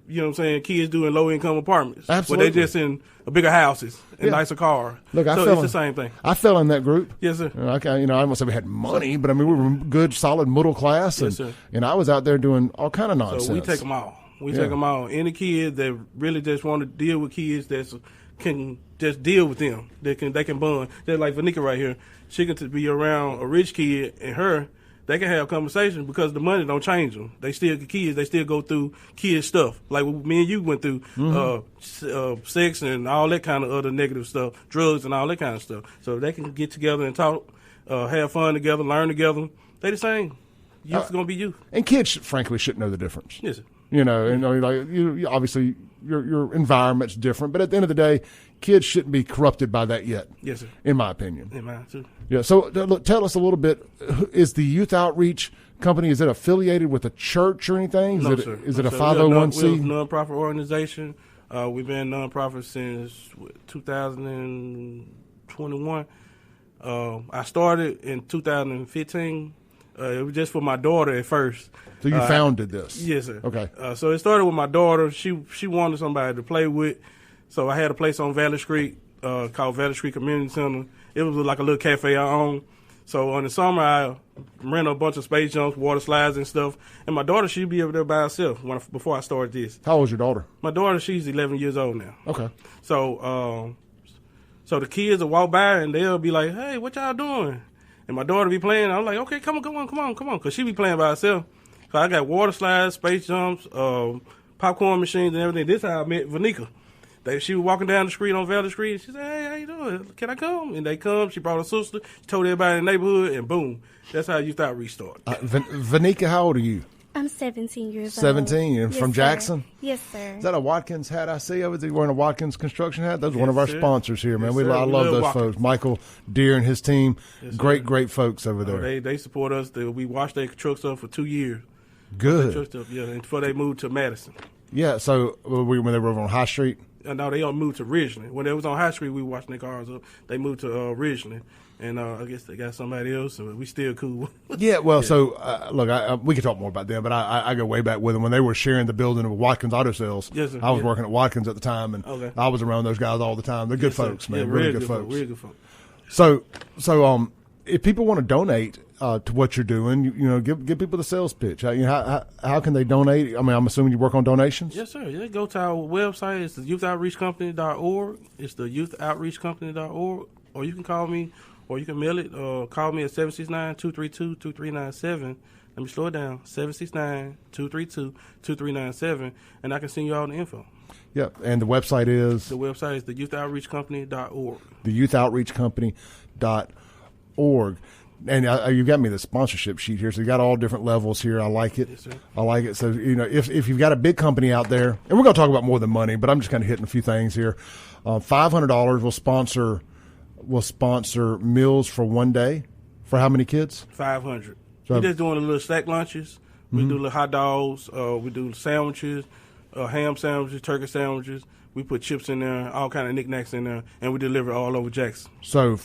kids do in low-income apartments. Absolutely. But they just in bigger houses and nicer cars. Look, it's the same thing. I fell in that group. Yes, sir. I won't say we had money, but we were good, solid middle class. Yes, sir. And I was out there doing all kind of nonsense. So we take them all. Take them all. Any kid that really just want to deal with kids that can just deal with them, they can bond. Just like Vnika right here. She can be around a rich kid and her. They can have conversations because the money don't change them. They still kids. They still go through kid stuff like me and you went through, sex and all that kind of other negative stuff, drugs and all that kind of stuff. So they can get together and talk, have fun together, learn together. They the same. Youth gonna be youth. And kids, frankly, shouldn't know the difference. Yes, sir. You obviously your environment's different, but at the end of the day, kids shouldn't be corrupted by that yet. Yes, sir. In my opinion. In mine too. Yeah. So look, tell us a little bit. Is the Youth Outreach Company, is it affiliated with a church or anything? Sir. Is it a 501c? We're a nonprofit organization. We've been nonprofit since 2021. I started in 2015. It was just for my daughter at first. So you founded this? Yes, sir. Okay. So it started with my daughter. She wanted somebody to play with. So I had a place on Valley Street. called Veterinary Community Center. It was like a little cafe I owned. So in the summer, I ran a bunch of space jumps, water slides and stuff. And my daughter, she'd be over there by herself before I started this. How old is your daughter? My daughter, she's 11 years old now. Okay. So the kids will walk by and they'll be like, "Hey, what y'all doing?" And my daughter be playing. I'm like, "Okay, come on," because she be playing by herself. So I got water slides, space jumps, popcorn machines, and everything. This is how I met Vnika. She was walking down the street on Valley Street. She said, "Hey, how you doing? Can I come?" And they come. She brought her sister. She told everybody in the neighborhood, and boom, that's how Youth Outreach started. Vnika, how old are you? I'm 17 years old. 17? You're from Jackson? Yes, sir. Is that a Watkins hat I see over there? You wearing a Watkins construction hat? That's one of our sponsors here, man. Yes, I love those Watkins. folks. Michael Deere and his team. Yes, great folks over there. They support us. We washed their trucks up for 2 years. Good. And before they moved to Madison. Yeah, so when they were over on High Street? No, they all moved to Ridgeland. When they was on High Street, we washing their cars up. They moved to Ridgeland. And I guess they got somebody else, so we still cool. Yeah, well, so, look, we can talk more about them, but I go way back with them. When they were sharing the building of Watkins Auto Sales, yes, sir. I was working at Watkins at the time, and I was around those guys all the time. They're good folks, man. Yeah, really good folks. Really good folks. So, if people want to donate to what you're doing, give people the sales pitch. How can they donate? I mean, I'm assuming you work on donations? Yes, sir. Yeah, go to our website. It's the youthoutreachcompany.org. It's the youthoutreachcompany.org. Or you can call me, or you can mail it. Call me at 769-232-2397. Let me slow it down. 769-232-2397, and I can send you all the info. Yep, and the website is? The website is the youthoutreachcompany.org. The youthoutreachcompany.org. And you got me the sponsorship sheet here, so you got all different levels here. I like it. Yes, sir. I like it. So, if you've got a big company out there, and we're going to talk about more than money, but I'm just kind of hitting a few things here. $500 will sponsor meals for one day. For how many kids? 500. So, We're just doing a little snack lunches. We do little hot dogs. We do sandwiches, ham sandwiches, turkey sandwiches. We put chips in there, all kind of knickknacks in there, and we deliver all over Jackson. So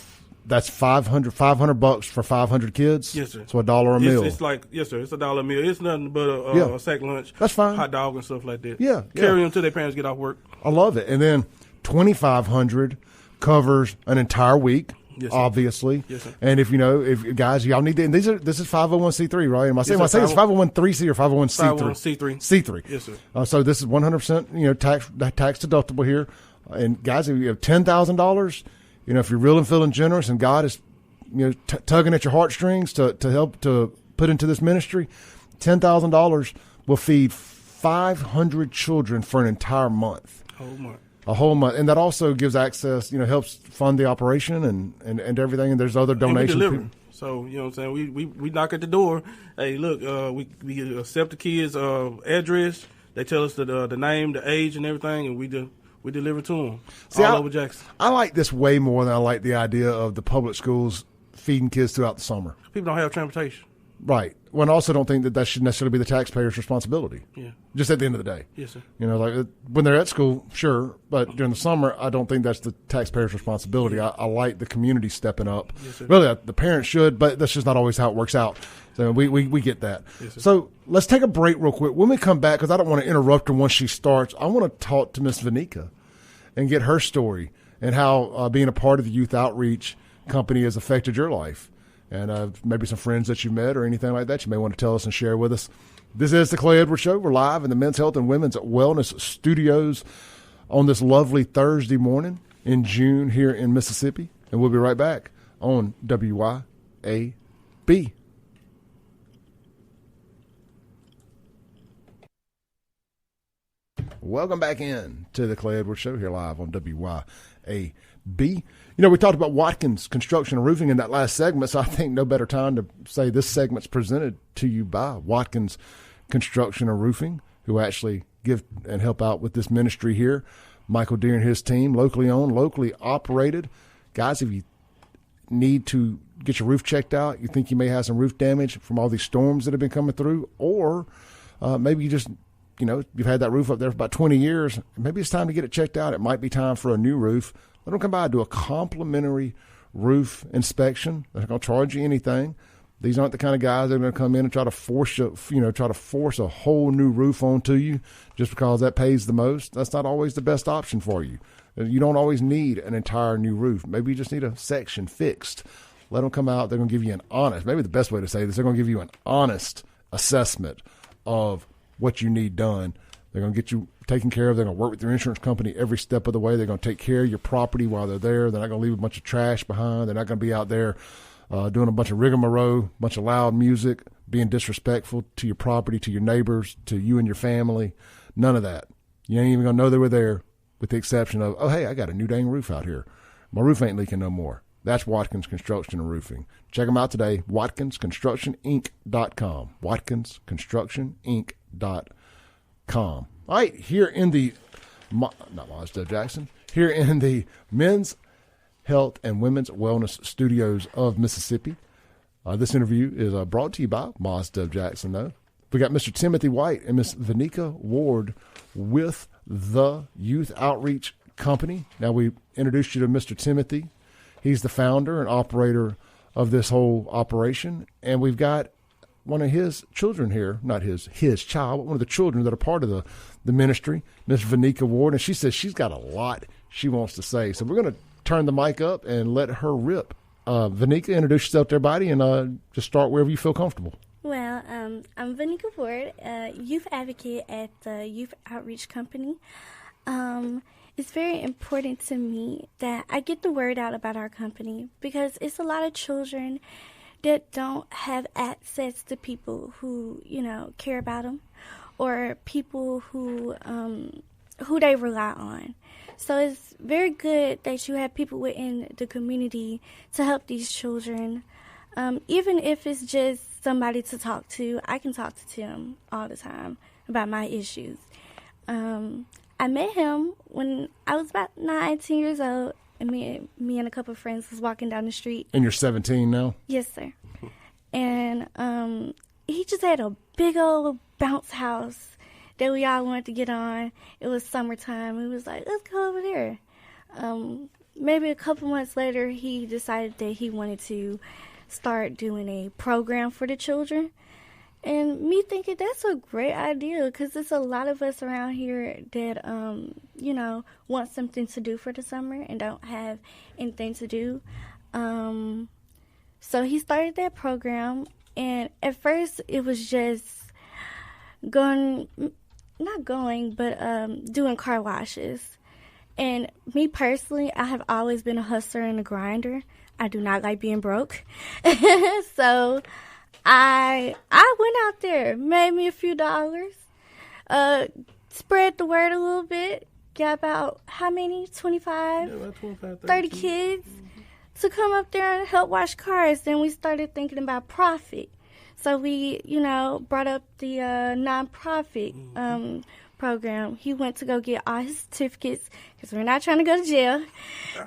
that's $500 for 500 kids? Yes, sir. So $1 a meal. It's like, yes, sir, it's $1 a meal. It's nothing but a sack lunch. That's fine. Hot dog and stuff like that. Yeah. Carry them till their parents get off work. I love it. And then $2,500 covers an entire week. Yes, sir. Obviously. Yes, sir. And if guys, y'all need to, and this is 501c3, right? Am I saying it's 501c3 or 501c3? 501c3. C3. Yes, sir. So this is 100%, tax deductible here. And guys, if you have $10,000, if you're real and feeling generous and God is, tugging at your heartstrings to help to put into this ministry, $10,000 will feed 500 children for an entire month. A whole month. And that also gives access, helps fund the operation and everything. And there's other donations. And we deliver. So, you know what I'm saying? We knock at the door. Hey, look, we accept the kids' address. They tell us the name, the age, and everything, and we deliver to them over Jackson. I like this way more than I like the idea of the public schools feeding kids throughout the summer. People don't have transportation. Right. Well, I also don't think that should necessarily be the taxpayer's responsibility. Yeah. Just at the end of the day. Yes, sir. Like when they're at school, sure, but during the summer, I don't think that's the taxpayer's responsibility. Yeah. I like the community stepping up. Yes, sir. Really, the parents should, but that's just not always how it works out. So we get that. Yes, sir. So let's take a break real quick. When we come back, because I don't want to interrupt her once she starts, I want to talk to Miss Vnika and get her story and how being a part of the Youth Outreach Company has affected your life. And maybe some friends that you met or anything like that you may want to tell us and share with us. This is the Clay Edwards Show. We're live in the Men's Health and Women's Wellness Studios on this lovely Thursday morning in June here in Mississippi. And we'll be right back on WYAB. Welcome back in to the Clay Edwards Show here live on WYAB. We talked about Watkins Construction and Roofing in that last segment, so I think no better time to say this segment's presented to you by Watkins Construction and Roofing, who actually give and help out with this ministry here. Michael Deere and his team, locally owned, locally operated. Guys, if you need to get your roof checked out, you think you may have some roof damage from all these storms that have been coming through, or maybe you just you've had that roof up there for about 20 years. Maybe it's time to get it checked out. It might be time for a new roof. Let them come by and do a complimentary roof inspection. They're not going to charge you anything. These aren't the kind of guys that are going to come in and try to force a whole new roof onto you just because that pays the most. That's not always the best option for you. You don't always need an entire new roof. Maybe you just need a section fixed. Let them come out. They're going to give you maybe the best way to say this, they're going to give you an honest assessment of what you need done. They're going to get you taken care of. They're going to work with your insurance company every step of the way. They're going to take care of your property while they're there. They're not going to leave a bunch of trash behind. They're not going to be out there doing a bunch of rigmarole, a bunch of loud music, being disrespectful to your property, to your neighbors, to you and your family. None of that. You ain't even going to know they were there, with the exception of, oh, hey, I got a new dang roof out here. My roof ain't leaking no more. That's Watkins Construction and Roofing. Check them out today, WatkinsConstructionInc.com. WatkinsConstructionInc.com. All right, here in the, not Miles Dove Jackson, here in the Men's Health and Women's Wellness Studios of Mississippi. This interview is brought to you by Miles Dove Jackson, though. We got Mr. Timothy White and Miss Vnika Ward with the Youth Outreach Company. Now, we introduced you to Mr. Timothy. He's the founder and operator of this whole operation. And we've got one of his children here, not his child, but one of the children that are part of the ministry, Miss Vnika Ward. And she says she's got a lot she wants to say. So we're going to turn the mic up and let her rip. Vnika, introduce yourself to everybody and just start wherever you feel comfortable. Well, I'm Vnika Ward, youth advocate at the Youth Outreach Company. It's very important to me that I get the word out about our company because it's a lot of children that don't have access to people who, care about them or people who they rely on. So it's very good that you have people within the community to help these children. Even if it's just somebody to talk to, I can talk to Tim all the time about my issues. I met him when I was about 19 years old, and me and a couple of friends was walking down the street. And you're 17 now? Yes, sir. And he just had a big old bounce house that we all wanted to get on. It was summertime. We was like, let's go over there. Maybe a couple months later, he decided that he wanted to start doing a program for the children. And me thinking that's a great idea because there's a lot of us around here that, want something to do for the summer and don't have anything to do. So he started that program. And at first it was just doing car washes. And me personally, I have always been a hustler and a grinder. I do not like being broke. So I went out there, made me a few dollars, spread the word a little bit, got about how many? 25? Yeah, about 25, 30 kids to come up there and help wash cars. Then we started thinking about profit. So we, brought up the nonprofit program. He went to go get all his certificates because we're not trying to go to jail.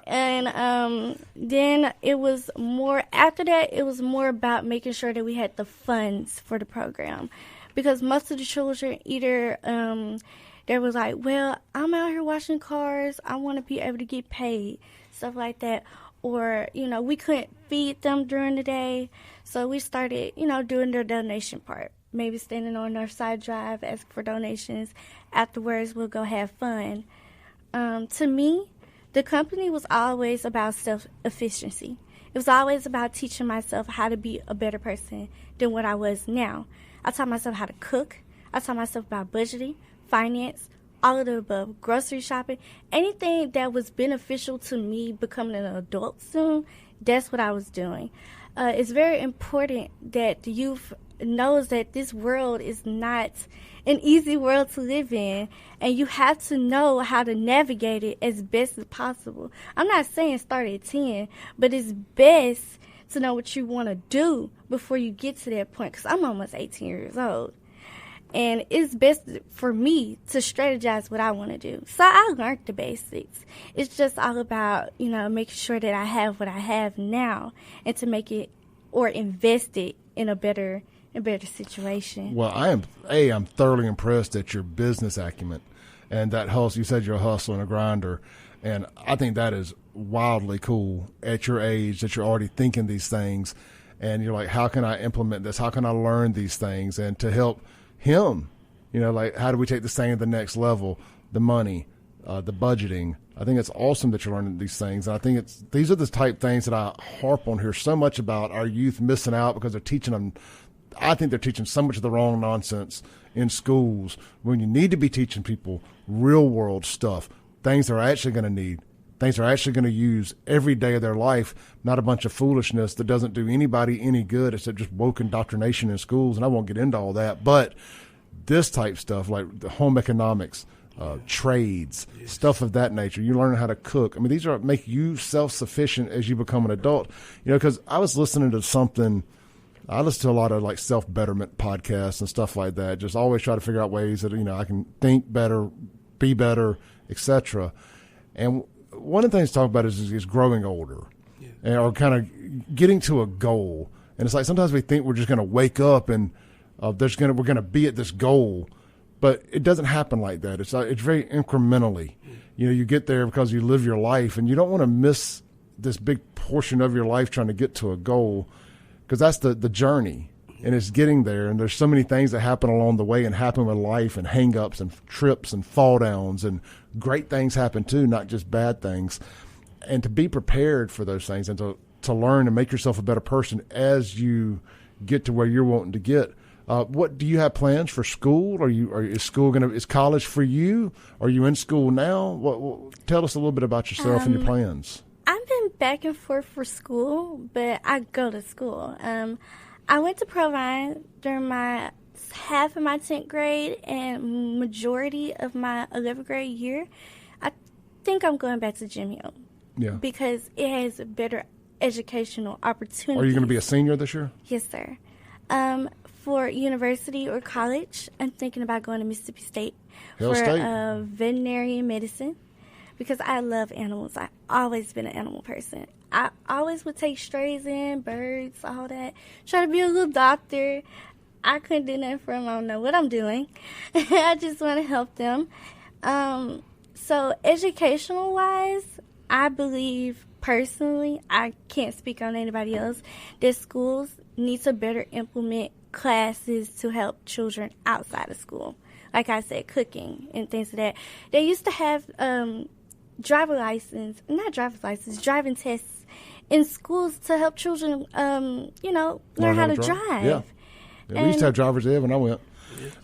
And then it was more, after that, it was more about making sure that we had the funds for the program. Because most of the children either, they was like, well, I'm out here washing cars. I want to be able to get paid, stuff like that. Or, we couldn't feed them during the day. So we started, doing their donation part. Maybe standing on our side drive, ask for donations. Afterwards, we'll go have fun. To me, the company was always about self-efficiency. It was always about teaching myself how to be a better person than what I was now. I taught myself how to cook. I taught myself about budgeting, finance, all of the above, grocery shopping. Anything that was beneficial to me becoming an adult soon, that's what I was doing. It's very important that the youth knows that this world is not an easy world to live in, and you have to know how to navigate it as best as possible. I'm not saying start at 10, but it's best to know what you want to do before you get to that point, because I'm almost 18 years old. And it's best for me to strategize what I want to do. So I learned the basics. It's just all about, making sure that I have what I have now and to make it or invest it in a better situation. Well, I'm thoroughly impressed at your business acumen and that hustle. You said you're a hustler and a grinder. And I think that is wildly cool at your age that you're already thinking these things. and you're like, how can I implement this? How can I learn these things? And to help him, like, how do we take this thing to the next level? The money, the budgeting. I think it's awesome that you're learning these things. And I think these are the type things that I harp on here so much about our youth missing out because they're teaching them. I think they're teaching so much of the wrong nonsense in schools when you need to be teaching people real world stuff, things they're actually going to need, things they're actually going to use every day of their life, not a bunch of foolishness that doesn't do anybody any good except just woke indoctrination in schools. And I won't get into all that, but this type stuff like the home economics, trades, stuff of that nature. You learn how to cook. I mean, these make you self-sufficient as you become an adult. Because I was listening to something. I listen to a lot of like self-betterment podcasts and stuff like that. Just always try to figure out ways that, I can think better, be better, etc. And one of the things to talk about is growing older, or kind of getting to a goal. And it's like sometimes we think we're just going to wake up and we're going to be at this goal, but it doesn't happen like that. It's very incrementally. You get there because you live your life, and you don't want to miss this big portion of your life trying to get to a goal. Because that's the journey, and it's getting there. And there's so many things that happen along the way and happen with life, and hang-ups and trips and fall downs, and great things happen too, not just bad things. And to be prepared for those things and to learn and make yourself a better person as you get to where you're wanting to get. What do you have plans for school? Is college for you? Are you in school now? Tell us a little bit about yourself and your plans. I've been back and forth for school, but I go to school. I went to Provine during my half of my 10th grade and majority of my 11th grade year. I think I'm going back to Jim Hill. Yeah. Because it has a better educational opportunity. Are you going to be a senior this year? Yes, sir. For university or college, I'm thinking about going to Mississippi State for veterinary medicine. Because I love animals. I've always been an animal person. I always would take strays in, birds, all that. Try to be a little doctor. I couldn't do nothing for them. I don't know what I'm doing. I just want to help them. So educational-wise, I believe personally, I can't speak on anybody else, that schools need to better implement classes to help children outside of school. Like I said, cooking and things like that. They used to have driving tests in schools to help children, learn how to drive. Yeah, we used to have driver's ed when I went.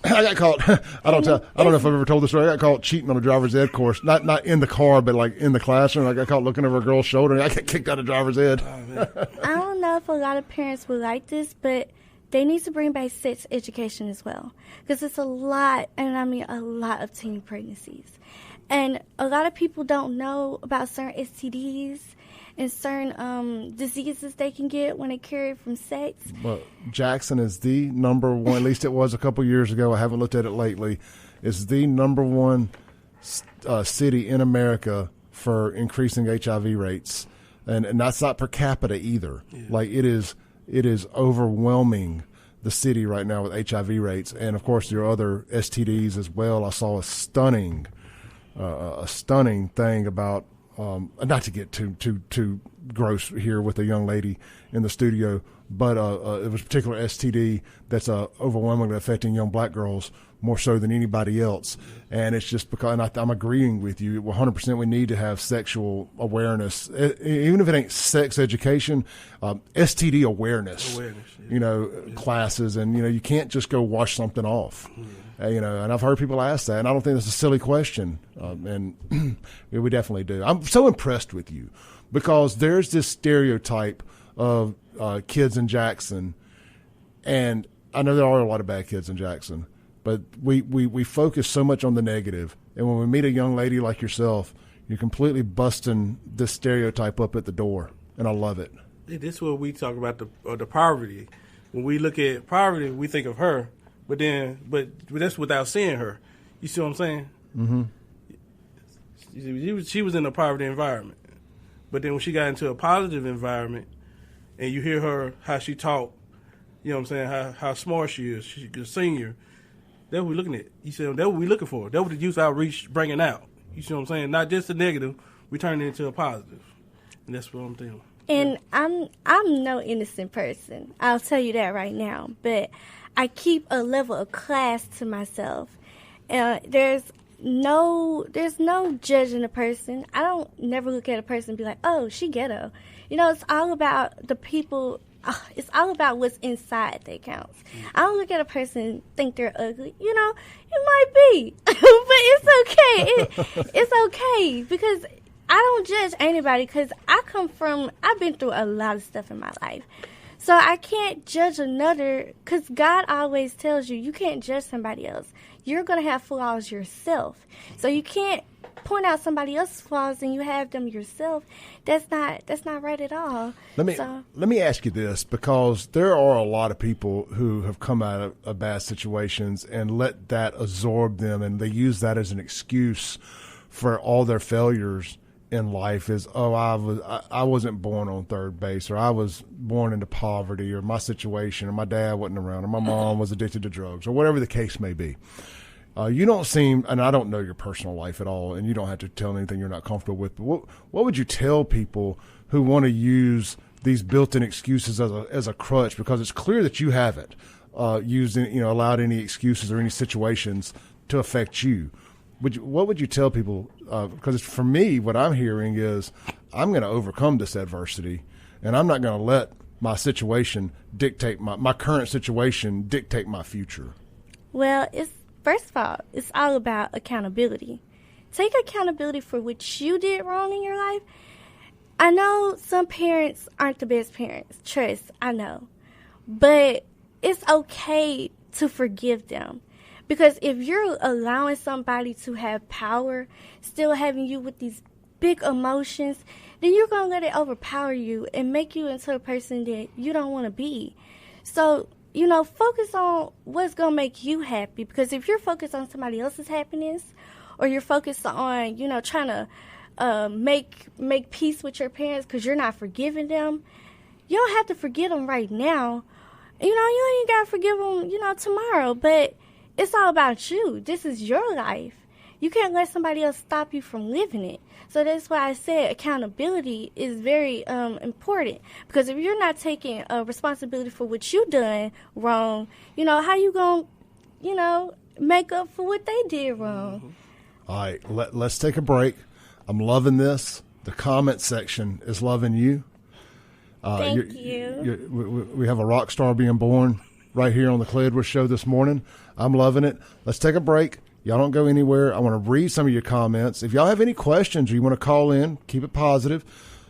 I got caught. I don't know if I've ever told this story. I got caught cheating on a driver's ed course, not in the car, but like in the classroom. I got caught looking over a girl's shoulder, and I got kicked out of driver's ed. I don't know if a lot of parents would like this, but they need to bring back sex education as well, because it's a lot, and I mean a lot of teen pregnancies. And a lot of people don't know about certain STDs and certain diseases they can get when they carry it from sex. Well, Jackson is the number one, at least it was a couple years ago. I haven't looked at it lately. Is the number one city in America for increasing HIV rates. And that's not per capita either. Yeah. Like it is overwhelming the city right now with HIV rates. And, of course, there are other STDs as well. I saw a stunning thing about not to get too gross here with a young lady in the studio, but it was a particular STD that's overwhelmingly affecting young black girls more so than anybody else. And it's just because, and I'm agreeing with you, 100% we need to have sexual awareness, even if it ain't sex education, STD awareness, classes. And, you can't just go wash something off. And I've heard people ask that, and I don't think that's a silly question. And we definitely do. I'm so impressed with you because there's this stereotype of kids in Jackson, and I know there are a lot of bad kids in Jackson, but we focus so much on the negative. And when we meet a young lady like yourself, you're completely busting this stereotype up at the door, and I love it. This is what we talk about the poverty. When we look at poverty, we think of her. But that's without seeing her. You see what I'm saying? Mm-hmm. She was in a poverty environment. But then when she got into a positive environment and you hear her, how she talk, you know what I'm saying, how smart she is, she's a senior, that's what we're looking at. You see, that's what we're looking for. That's what the youth outreach bringing out. You see what I'm saying? Not just the negative, we turn it into a positive. And that's what I'm doing. And I'm no innocent person. I'll tell you that right now. But I keep a level of class to myself. There's no judging a person. I don't never look at a person and be like, oh, she ghetto. You know, it's all about the people. It's all about what's inside that counts. I don't look at a person and think they're ugly. You know, it might be, but it's okay. It's okay because I don't judge anybody because I've been through a lot of stuff in my life. So I can't judge another because God always tells you can't judge somebody else. You're going to have flaws yourself. So you can't point out somebody else's flaws and you have them yourself. That's not right at all. Let me ask you this, because there are a lot of people who have come out of bad situations and let that absorb them, and they use that as an excuse for all their failures in life. Is, oh, I wasn't born on third base, or I was born into poverty, or my situation, or my dad wasn't around, or my mom was addicted to drugs, or whatever the case may be. You don't seem, and I don't know your personal life at all, and you don't have to tell anything you're not comfortable with, but what would you tell people who want to use these built-in excuses as a crutch? Because it's clear that you haven't allowed any excuses or any situations to affect you. What would you tell people? Because for me, what I'm hearing is I'm going to overcome this adversity, and I'm not going to let my situation dictate my current situation dictate my future. Well, first of all, it's all about accountability. Take accountability for what you did wrong in your life. I know some parents aren't the best parents. Trust, I know. But it's okay to forgive them. Because if you're allowing somebody to have power, still having you with these big emotions, then you're going to let it overpower you and make you into a person that you don't want to be. So, focus on what's going to make you happy. Because if you're focused on somebody else's happiness, or you're focused on, trying to make peace with your parents because you're not forgiving them, you don't have to forgive them right now. You ain't got to forgive them, tomorrow. But it's all about you. This is your life. You can't let somebody else stop you from living it. So that's why I said accountability is very important. Because if you're not taking responsibility for what you done wrong, how you going to, make up for what they did wrong? Mm-hmm. All right, let's take a break. I'm loving this. The comment section is loving you. Thank you. We have a rock star being born right here on the Clay Edwards Show this morning. I'm loving it. Let's take a break. Y'all don't go anywhere. I want to read some of your comments. If y'all have any questions or you want to call in, keep it positive.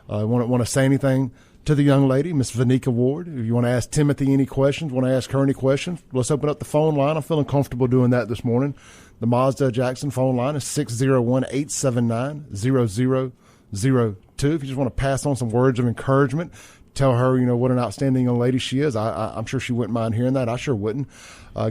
Want to say anything to the young lady, Miss Vnika Ward. If you want to ask Timothy any questions, want to ask her any questions, let's open up the phone line. I'm feeling comfortable doing that this morning. The Mazda Jackson phone line is 601-879-0002. If you just want to pass on some words of encouragement, tell her, what an outstanding young lady she is. I'm sure she wouldn't mind hearing that. I sure wouldn't.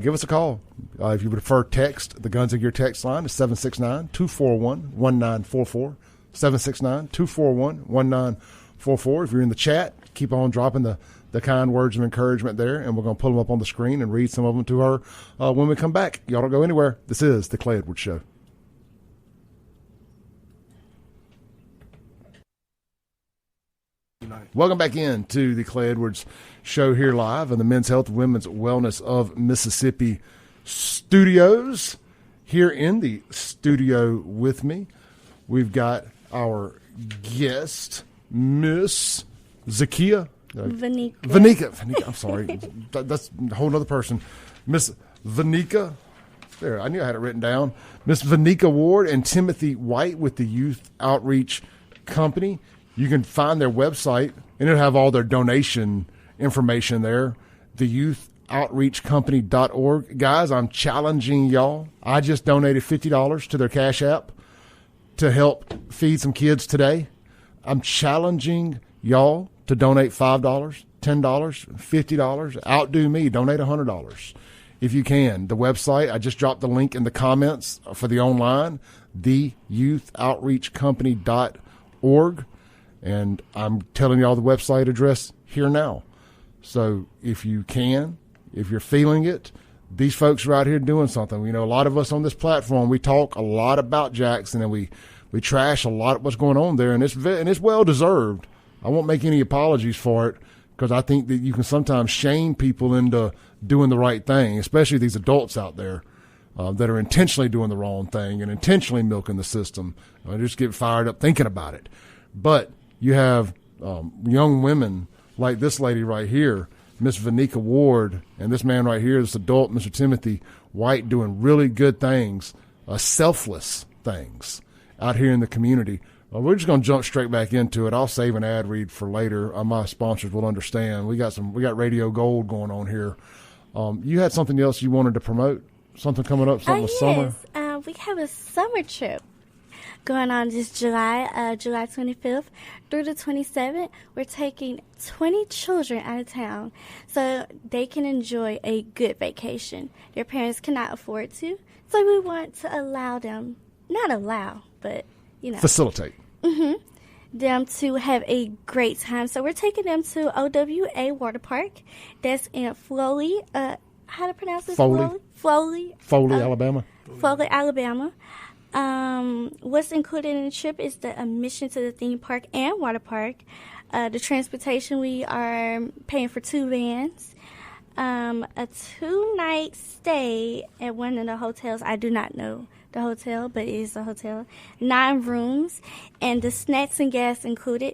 Give us a call. If you prefer text, the Guns of Gear text line is 769-241-1944. 769-241-1944. If you're in the chat, keep on dropping the kind words of encouragement there, and we're going to pull them up on the screen and read some of them to her when we come back. Y'all don't go anywhere. This is the Clay Edwards Show. Welcome back in to the Clay Edwards Show here live in the Men's Health and Women's Wellness of Mississippi studios. Here in the studio with me, we've got our guest, Miss Vnika. I'm sorry. That's a whole other person. Miss Vnika. There, I knew I had it written down. Miss Vnika Ward and Timothy White with the Youth Outreach Company. You can find their website, and it'll have all their donation information there, theyouthOutreachCompany.org. Guys, I'm challenging y'all. I just donated $50 to their Cash App to help feed some kids today. I'm challenging y'all to donate $5, $10, $50. Outdo me. Donate $100 if you can. The website, I just dropped the link in the comments for the online, theyouthOutreachCompany.org. And I'm telling y'all the website address here now. So if you can, if you're feeling it, these folks are out here doing something. A lot of us on this platform, we talk a lot about Jackson, and we trash a lot of what's going on there, and it's well deserved. I won't make any apologies for it, because I think that you can sometimes shame people into doing the right thing, especially these adults out there that are intentionally doing the wrong thing and intentionally milking the system. I just get fired up thinking about it. But you have young women like this lady right here, Miss Vnika Ward, and this man right here, this adult, Mr. Timothy White, doing really good things, selfless things out here in the community. We're just going to jump straight back into it. I'll save an ad read for later. My sponsors will understand. We got Radio Gold going on here. You had something else you wanted to promote? Something coming up? Something with summer? We have a summer trip going on this July 25th through the 27th. We're taking 20 children out of town so they can enjoy a good vacation. Their parents cannot afford to, so we want to allow them, not allow, but, facilitate. Them to have a great time. So we're taking them to OWA Water Park. That's in Foley. How to pronounce this? Foley, Alabama. Foley, Alabama. What's included in the trip is the admission to the theme park and water park. The transportation, we are paying for 2 vans. A 2-night stay at one of the hotels. I do not know the hotel, but it is a hotel. 9 rooms, and the snacks and gas included.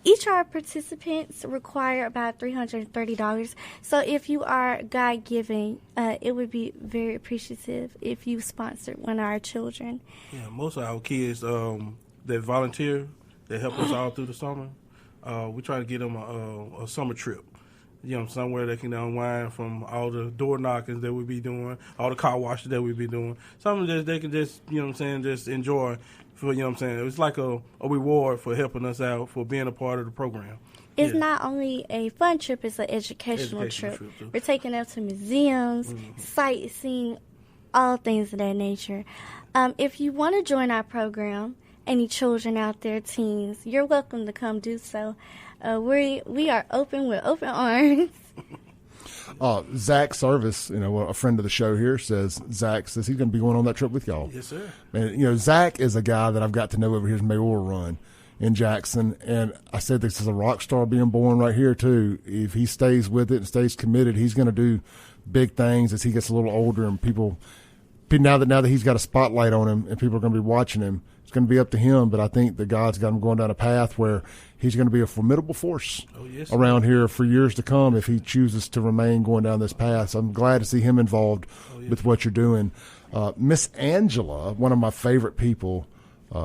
Each of our participants require about $330. So if you are God-given, it would be very appreciative if you sponsored one of our children. Yeah, most of our kids that volunteer, that help us all through the summer, we try to get them a summer trip. Somewhere they can unwind from all the door knockings that we be doing, all the car washes that we be doing. Something that they can just, just enjoy for, It's like a reward for helping us out, for being a part of the program. It's not only a fun trip, it's an educational trip. We're taking them to museums, sightseeing, all things of that nature. If you want to join our program, any children out there, teens, you're welcome to come do so. We are open with open arms. Zach Service, a friend of the show here, Zach says he's going to be going on that trip with y'all. Yes, sir. And, Zach is a guy that I've got to know over his mayoral run in Jackson. And I said this is a rock star being born right here, too. If he stays with it and stays committed, he's going to do big things as he gets a little older. And people, now that he's got a spotlight on him and people are going to be watching him, it's going to be up to him. But I think that God's got him going down a path where he's going to be a formidable force around here for years to come if he chooses to remain going down this path. So I'm glad to see him involved with what you're doing. Miss Angela, one of my favorite people,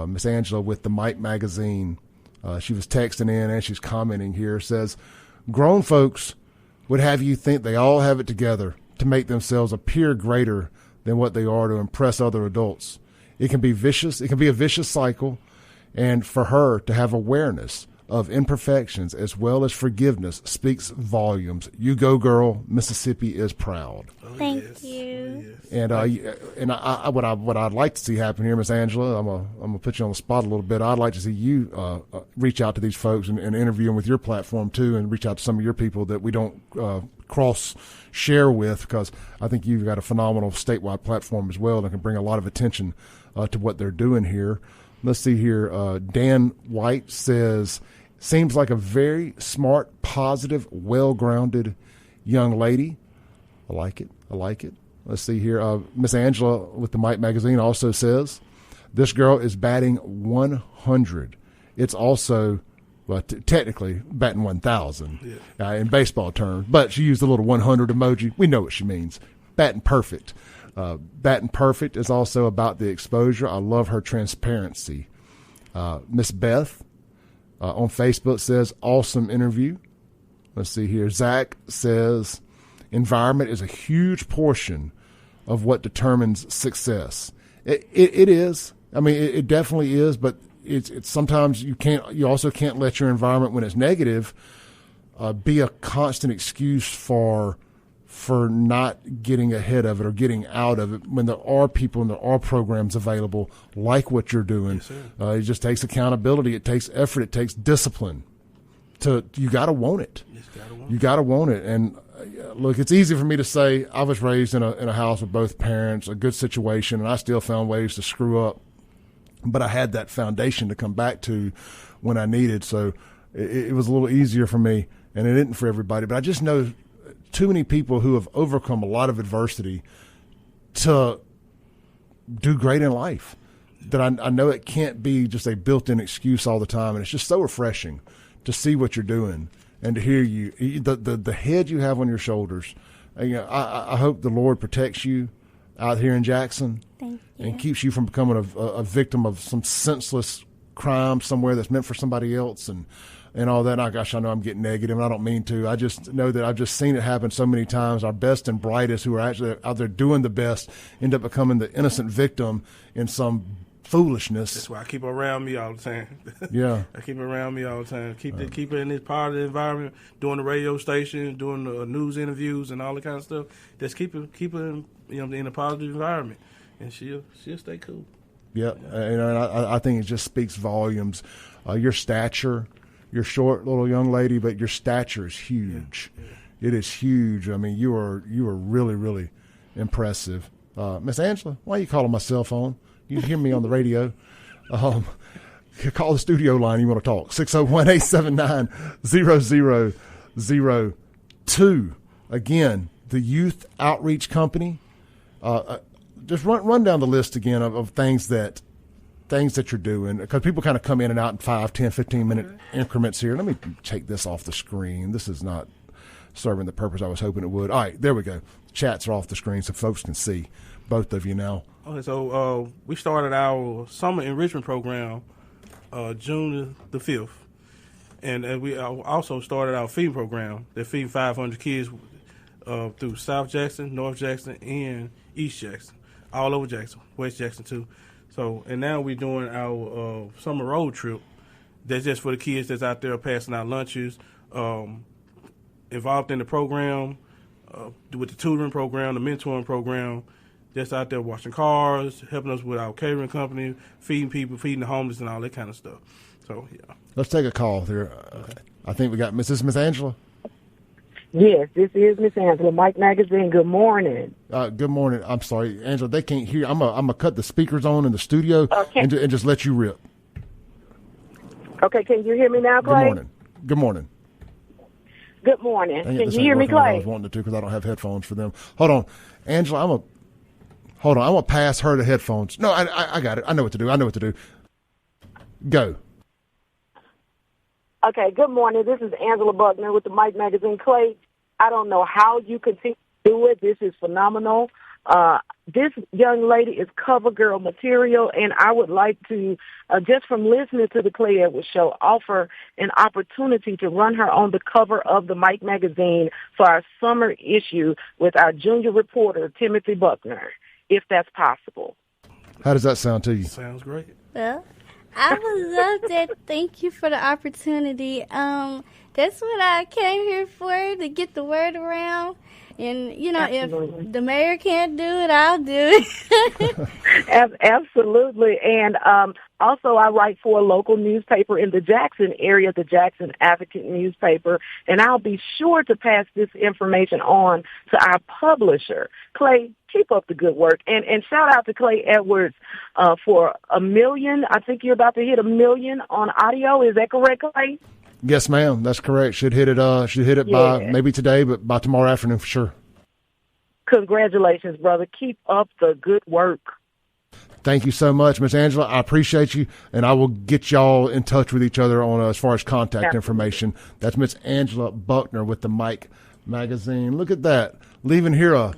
Miss Angela with the Mike magazine, she was texting in and she's commenting here, says, grown folks would have you think they all have it together to make themselves appear greater than what they are to impress other adults. It can be vicious. It can be a vicious cycle. And for her to have awareness of imperfections as well as forgiveness speaks volumes. You go, girl. Mississippi is proud. Thank you. And what I'd like to see happen here, Miss Angela, I'm gonna put you on the spot a little bit. I'd like to see you reach out to these folks and interview them with your platform too, and reach out to some of your people that we don't cross share with, because I think you've got a phenomenal statewide platform as well that can bring a lot of attention to what they're doing here. Let's see here. Dan White says, seems like a very smart, positive, well-grounded young lady. I like it. Let's see here. Miss Angela with the Mike magazine also says, this girl is batting 100. It's also, technically batting 1,000 in baseball terms, but she used the little 100 emoji. We know what she means. Batting perfect. Batting perfect is also about the exposure. I love her transparency. Miss Beth on Facebook says, awesome interview. Let's see here. Zach says, environment is a huge portion of what determines success. It is. I mean, it definitely is, but it's sometimes you also can't let your environment, when it's negative, be a constant excuse for not getting ahead of it or getting out of it when there are people and there are programs available like what you're doing. Yes, it just takes accountability. It takes effort. It takes discipline. You got to want it. You got to want it. And look, it's easy for me to say I was raised in a house with both parents, a good situation, and I still found ways to screw up. But I had that foundation to come back to when I needed. So it was a little easier for me, and it isn't for everybody. But I just know too many people who have overcome a lot of adversity to do great in life, that I know it can't be just a built-in excuse all the time. And it's just so refreshing to see what you're doing and to hear you, the head you have on your shoulders. You know, I hope the Lord protects you out here in Jackson. Thank you. And keeps you from becoming a victim of some senseless crime somewhere that's meant for somebody else and all that. Oh, gosh, I know I'm getting negative, and I don't mean to. I just know that I've just seen it happen so many times. Our best and brightest, who are actually out there doing the best, end up becoming the innocent victim in some foolishness. That's why I keep around me all the time. Yeah. I keep around me all the time. Keep it in this positive environment, doing the radio station, doing the news interviews and all that kind of stuff. Just keep it in a positive environment, and she'll stay cool. Yeah, and I think it just speaks volumes. Your stature, you're short, little young lady, but your stature is huge. Yeah. It is huge. I mean, you are really, really impressive. Miss Angela, why are you calling my cell phone? You hear me on the radio. Call the studio line. You want to talk. 601-879-0002. Again, the Youth Outreach Company. Just run down the list again of things that you're doing, because people kind of come in and out in 5, 10, 15-minute increments here. Let me take this off the screen. This is not serving the purpose I was hoping it would. All right, there we go. Chats are off the screen so folks can see both of you now. Okay, so we started our summer enrichment program June the 5th. And we also started our feeding program that feeds 500 kids through South Jackson, North Jackson, and East Jackson. All over Jackson, West Jackson too. So, and now we're doing our summer road trip. That's just for the kids that's out there passing out lunches, involved in the program, with the tutoring program, the mentoring program, just out there washing cars, helping us with our catering company, feeding people, feeding the homeless, and all that kind of stuff. So, yeah. Let's take a call here. Okay. I think we got Miss Angela. Yes, this is Miss Angela, Mike Magazine. Good morning. Good morning. I'm sorry, Angela, they can't hear. I'm gonna cut the speakers on in the studio and just let you rip. Okay, can you hear me now, Clay? Good morning. Good morning. Good morning. Can you hear me, Clay? I was wanting to because I don't have headphones for them. Hold on, Angela. I'm gonna pass her the headphones. No, I got it. I know what to do. Go. Okay, good morning. This is Angela Buckner with the Mike Magazine. Clay, I don't know how you continue to do it. This is phenomenal. This young lady is cover girl material, and I would like to, just from listening to the Clay Edwards Show, offer an opportunity to run her on the cover of the Mike Magazine for our summer issue with our junior reporter, Timothy Buckner, if that's possible. How does that sound to you? Sounds great. Well, I would love that. Thank you for the opportunity. That's what I came here for, to get the word around. And, you know, Absolutely. If the mayor can't do it, I'll do it. Absolutely. And also I write for a local newspaper in the Jackson area, the Jackson Advocate newspaper, and I'll be sure to pass this information on to our publisher. Clay, keep up the good work. And shout out to Clay Edwards for 1 million. I think you're about to hit 1 million on audio. Is that correct, Clay? Yes, ma'am. That's correct. Should hit it by maybe today, but by tomorrow afternoon for sure. Congratulations, brother. Keep up the good work. Thank you so much, Miss Angela. I appreciate you, and I will get y'all in touch with each other on as far as contact information. That's Miss Angela Buckner with the Mike Magazine. Look at that, leaving here a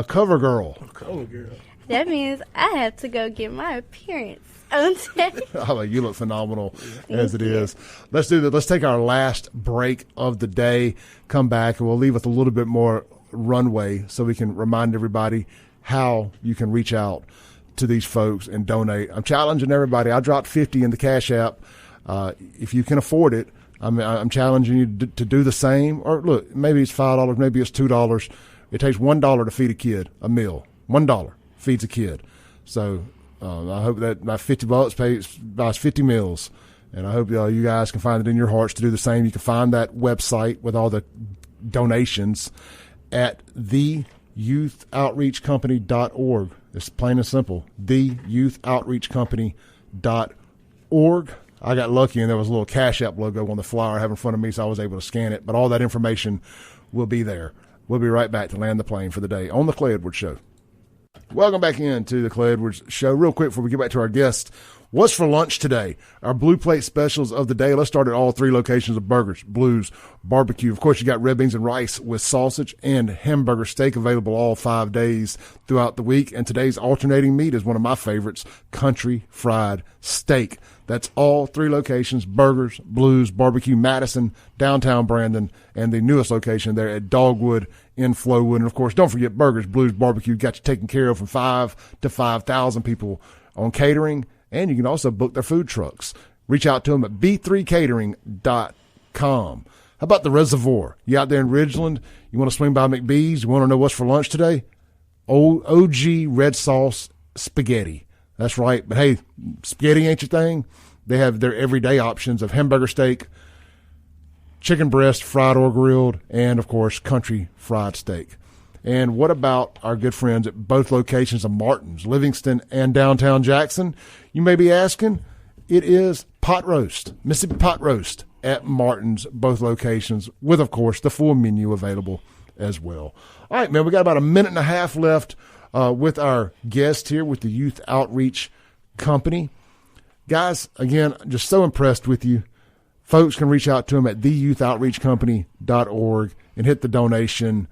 cover girl. A cover girl. That means I have to go get my appearance. Oh, you look phenomenal as it is. Let's do that. Let's take our last break of the day, come back, and we'll leave with a little bit more runway so we can remind everybody how you can reach out to these folks and donate. I'm challenging everybody. I dropped $50 in the Cash App. If you can afford it, I'm challenging you to do the same. Or look, maybe it's $5, maybe it's $2. It takes $1 to feed a kid a meal. $1 feeds a kid. So I hope that my $50 buys 50 meals, and I hope you guys can find it in your hearts to do the same. You can find that website with all the donations at theyouth.outreachcompany.org. It's plain and simple, theyouth.outreachcompany.org. I got lucky and there was a little Cash App logo on the flyer I have in front of me, so I was able to scan it. But all that information will be there. We'll be right back to land the plane for the day on the Clay Edwards Show. Welcome back into the Clay Edwards Show. Real quick before we get back to our guest, what's for lunch today? Our Blue Plate specials of the day. Let's start at all three locations of Burgers, Blues, Barbecue. Of course, you got red beans and rice with sausage and hamburger steak available all 5 days throughout the week. And today's alternating meat is one of my favorites, country fried steak. That's all three locations, Burgers, Blues, Barbecue, Madison, downtown Brandon, and the newest location there at Dogwood in Flowood. And, of course, don't forget Burgers, Blues, Barbecue got you taken care of from 5 to 5,000 people on catering. And you can also book their food trucks. Reach out to them at b3catering.com. How about the Reservoir? You out there in Ridgeland? You want to swing by McBee's? You want to know what's for lunch today? OG red sauce spaghetti. That's right. But, hey, spaghetti ain't your thing. They have their everyday options of hamburger steak, chicken breast, fried or grilled, and, of course, country fried steak. And what about our good friends at both locations of Martin's, Livingston and downtown Jackson? You may be asking, it is pot roast, Mississippi pot roast at Martin's, both locations, with, of course, the full menu available as well. All right, man, we got about a minute and a half left with our guest here with the Youth Outreach Company. Guys, again, just so impressed with you. Folks can reach out to them at theyouthOutreachCompany.org and hit the donation.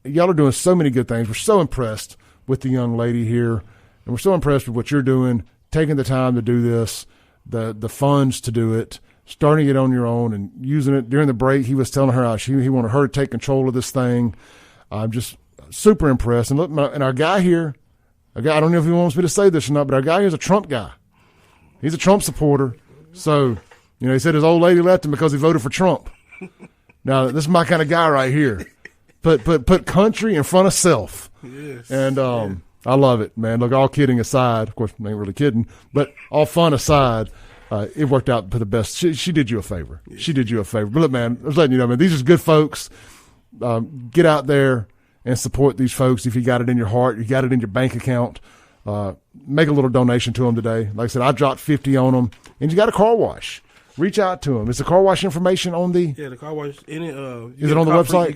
Y'all are doing so many good things. We're so impressed with the young lady here, and we're so impressed with what you're doing, taking the time to do this, the funds to do it, starting it on your own and using it. During the break, he was telling her how he wanted her to take control of this thing. I'm just super impressed. And look, and our guy here, I don't know if he wants me to say this or not, but our guy here is a Trump guy. He's a Trump supporter. So, he said his old lady left him because he voted for Trump. Now, this is my kind of guy right here. Put country in front of self. Yes. And I love it, man. Look, all kidding aside, of course, I ain't really kidding, but all fun aside, it worked out for the best. She did you a favor. Yeah. She did you a favor. But look, man, I was letting you know, man, these are good folks. Get out there and support these folks. If you got it in your heart, you got it in your bank account, make a little donation to them today. Like I said, I dropped 50 on them. And you got a car wash. Reach out to them. Is the car wash information on the? Yeah, the car wash. Is it on the website? You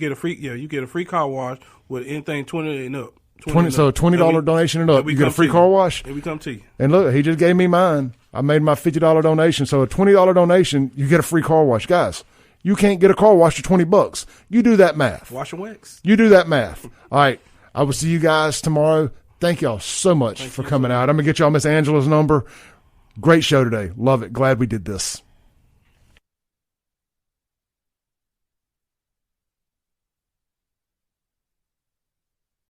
get a free car wash with anything 20 and up. So $20 donation and up. You get a free car wash. And we come to you. And look, he just gave me mine. I made my $50 donation. So a $20 donation, you get a free car wash, guys. You can't get a car wash for $20. You do that math. Wash and wax. You do that math. All right. I will see you guys tomorrow. Thank y'all so much for coming out. I'm going to get y'all Miss Angela's number. Great show today. Love it. Glad we did this.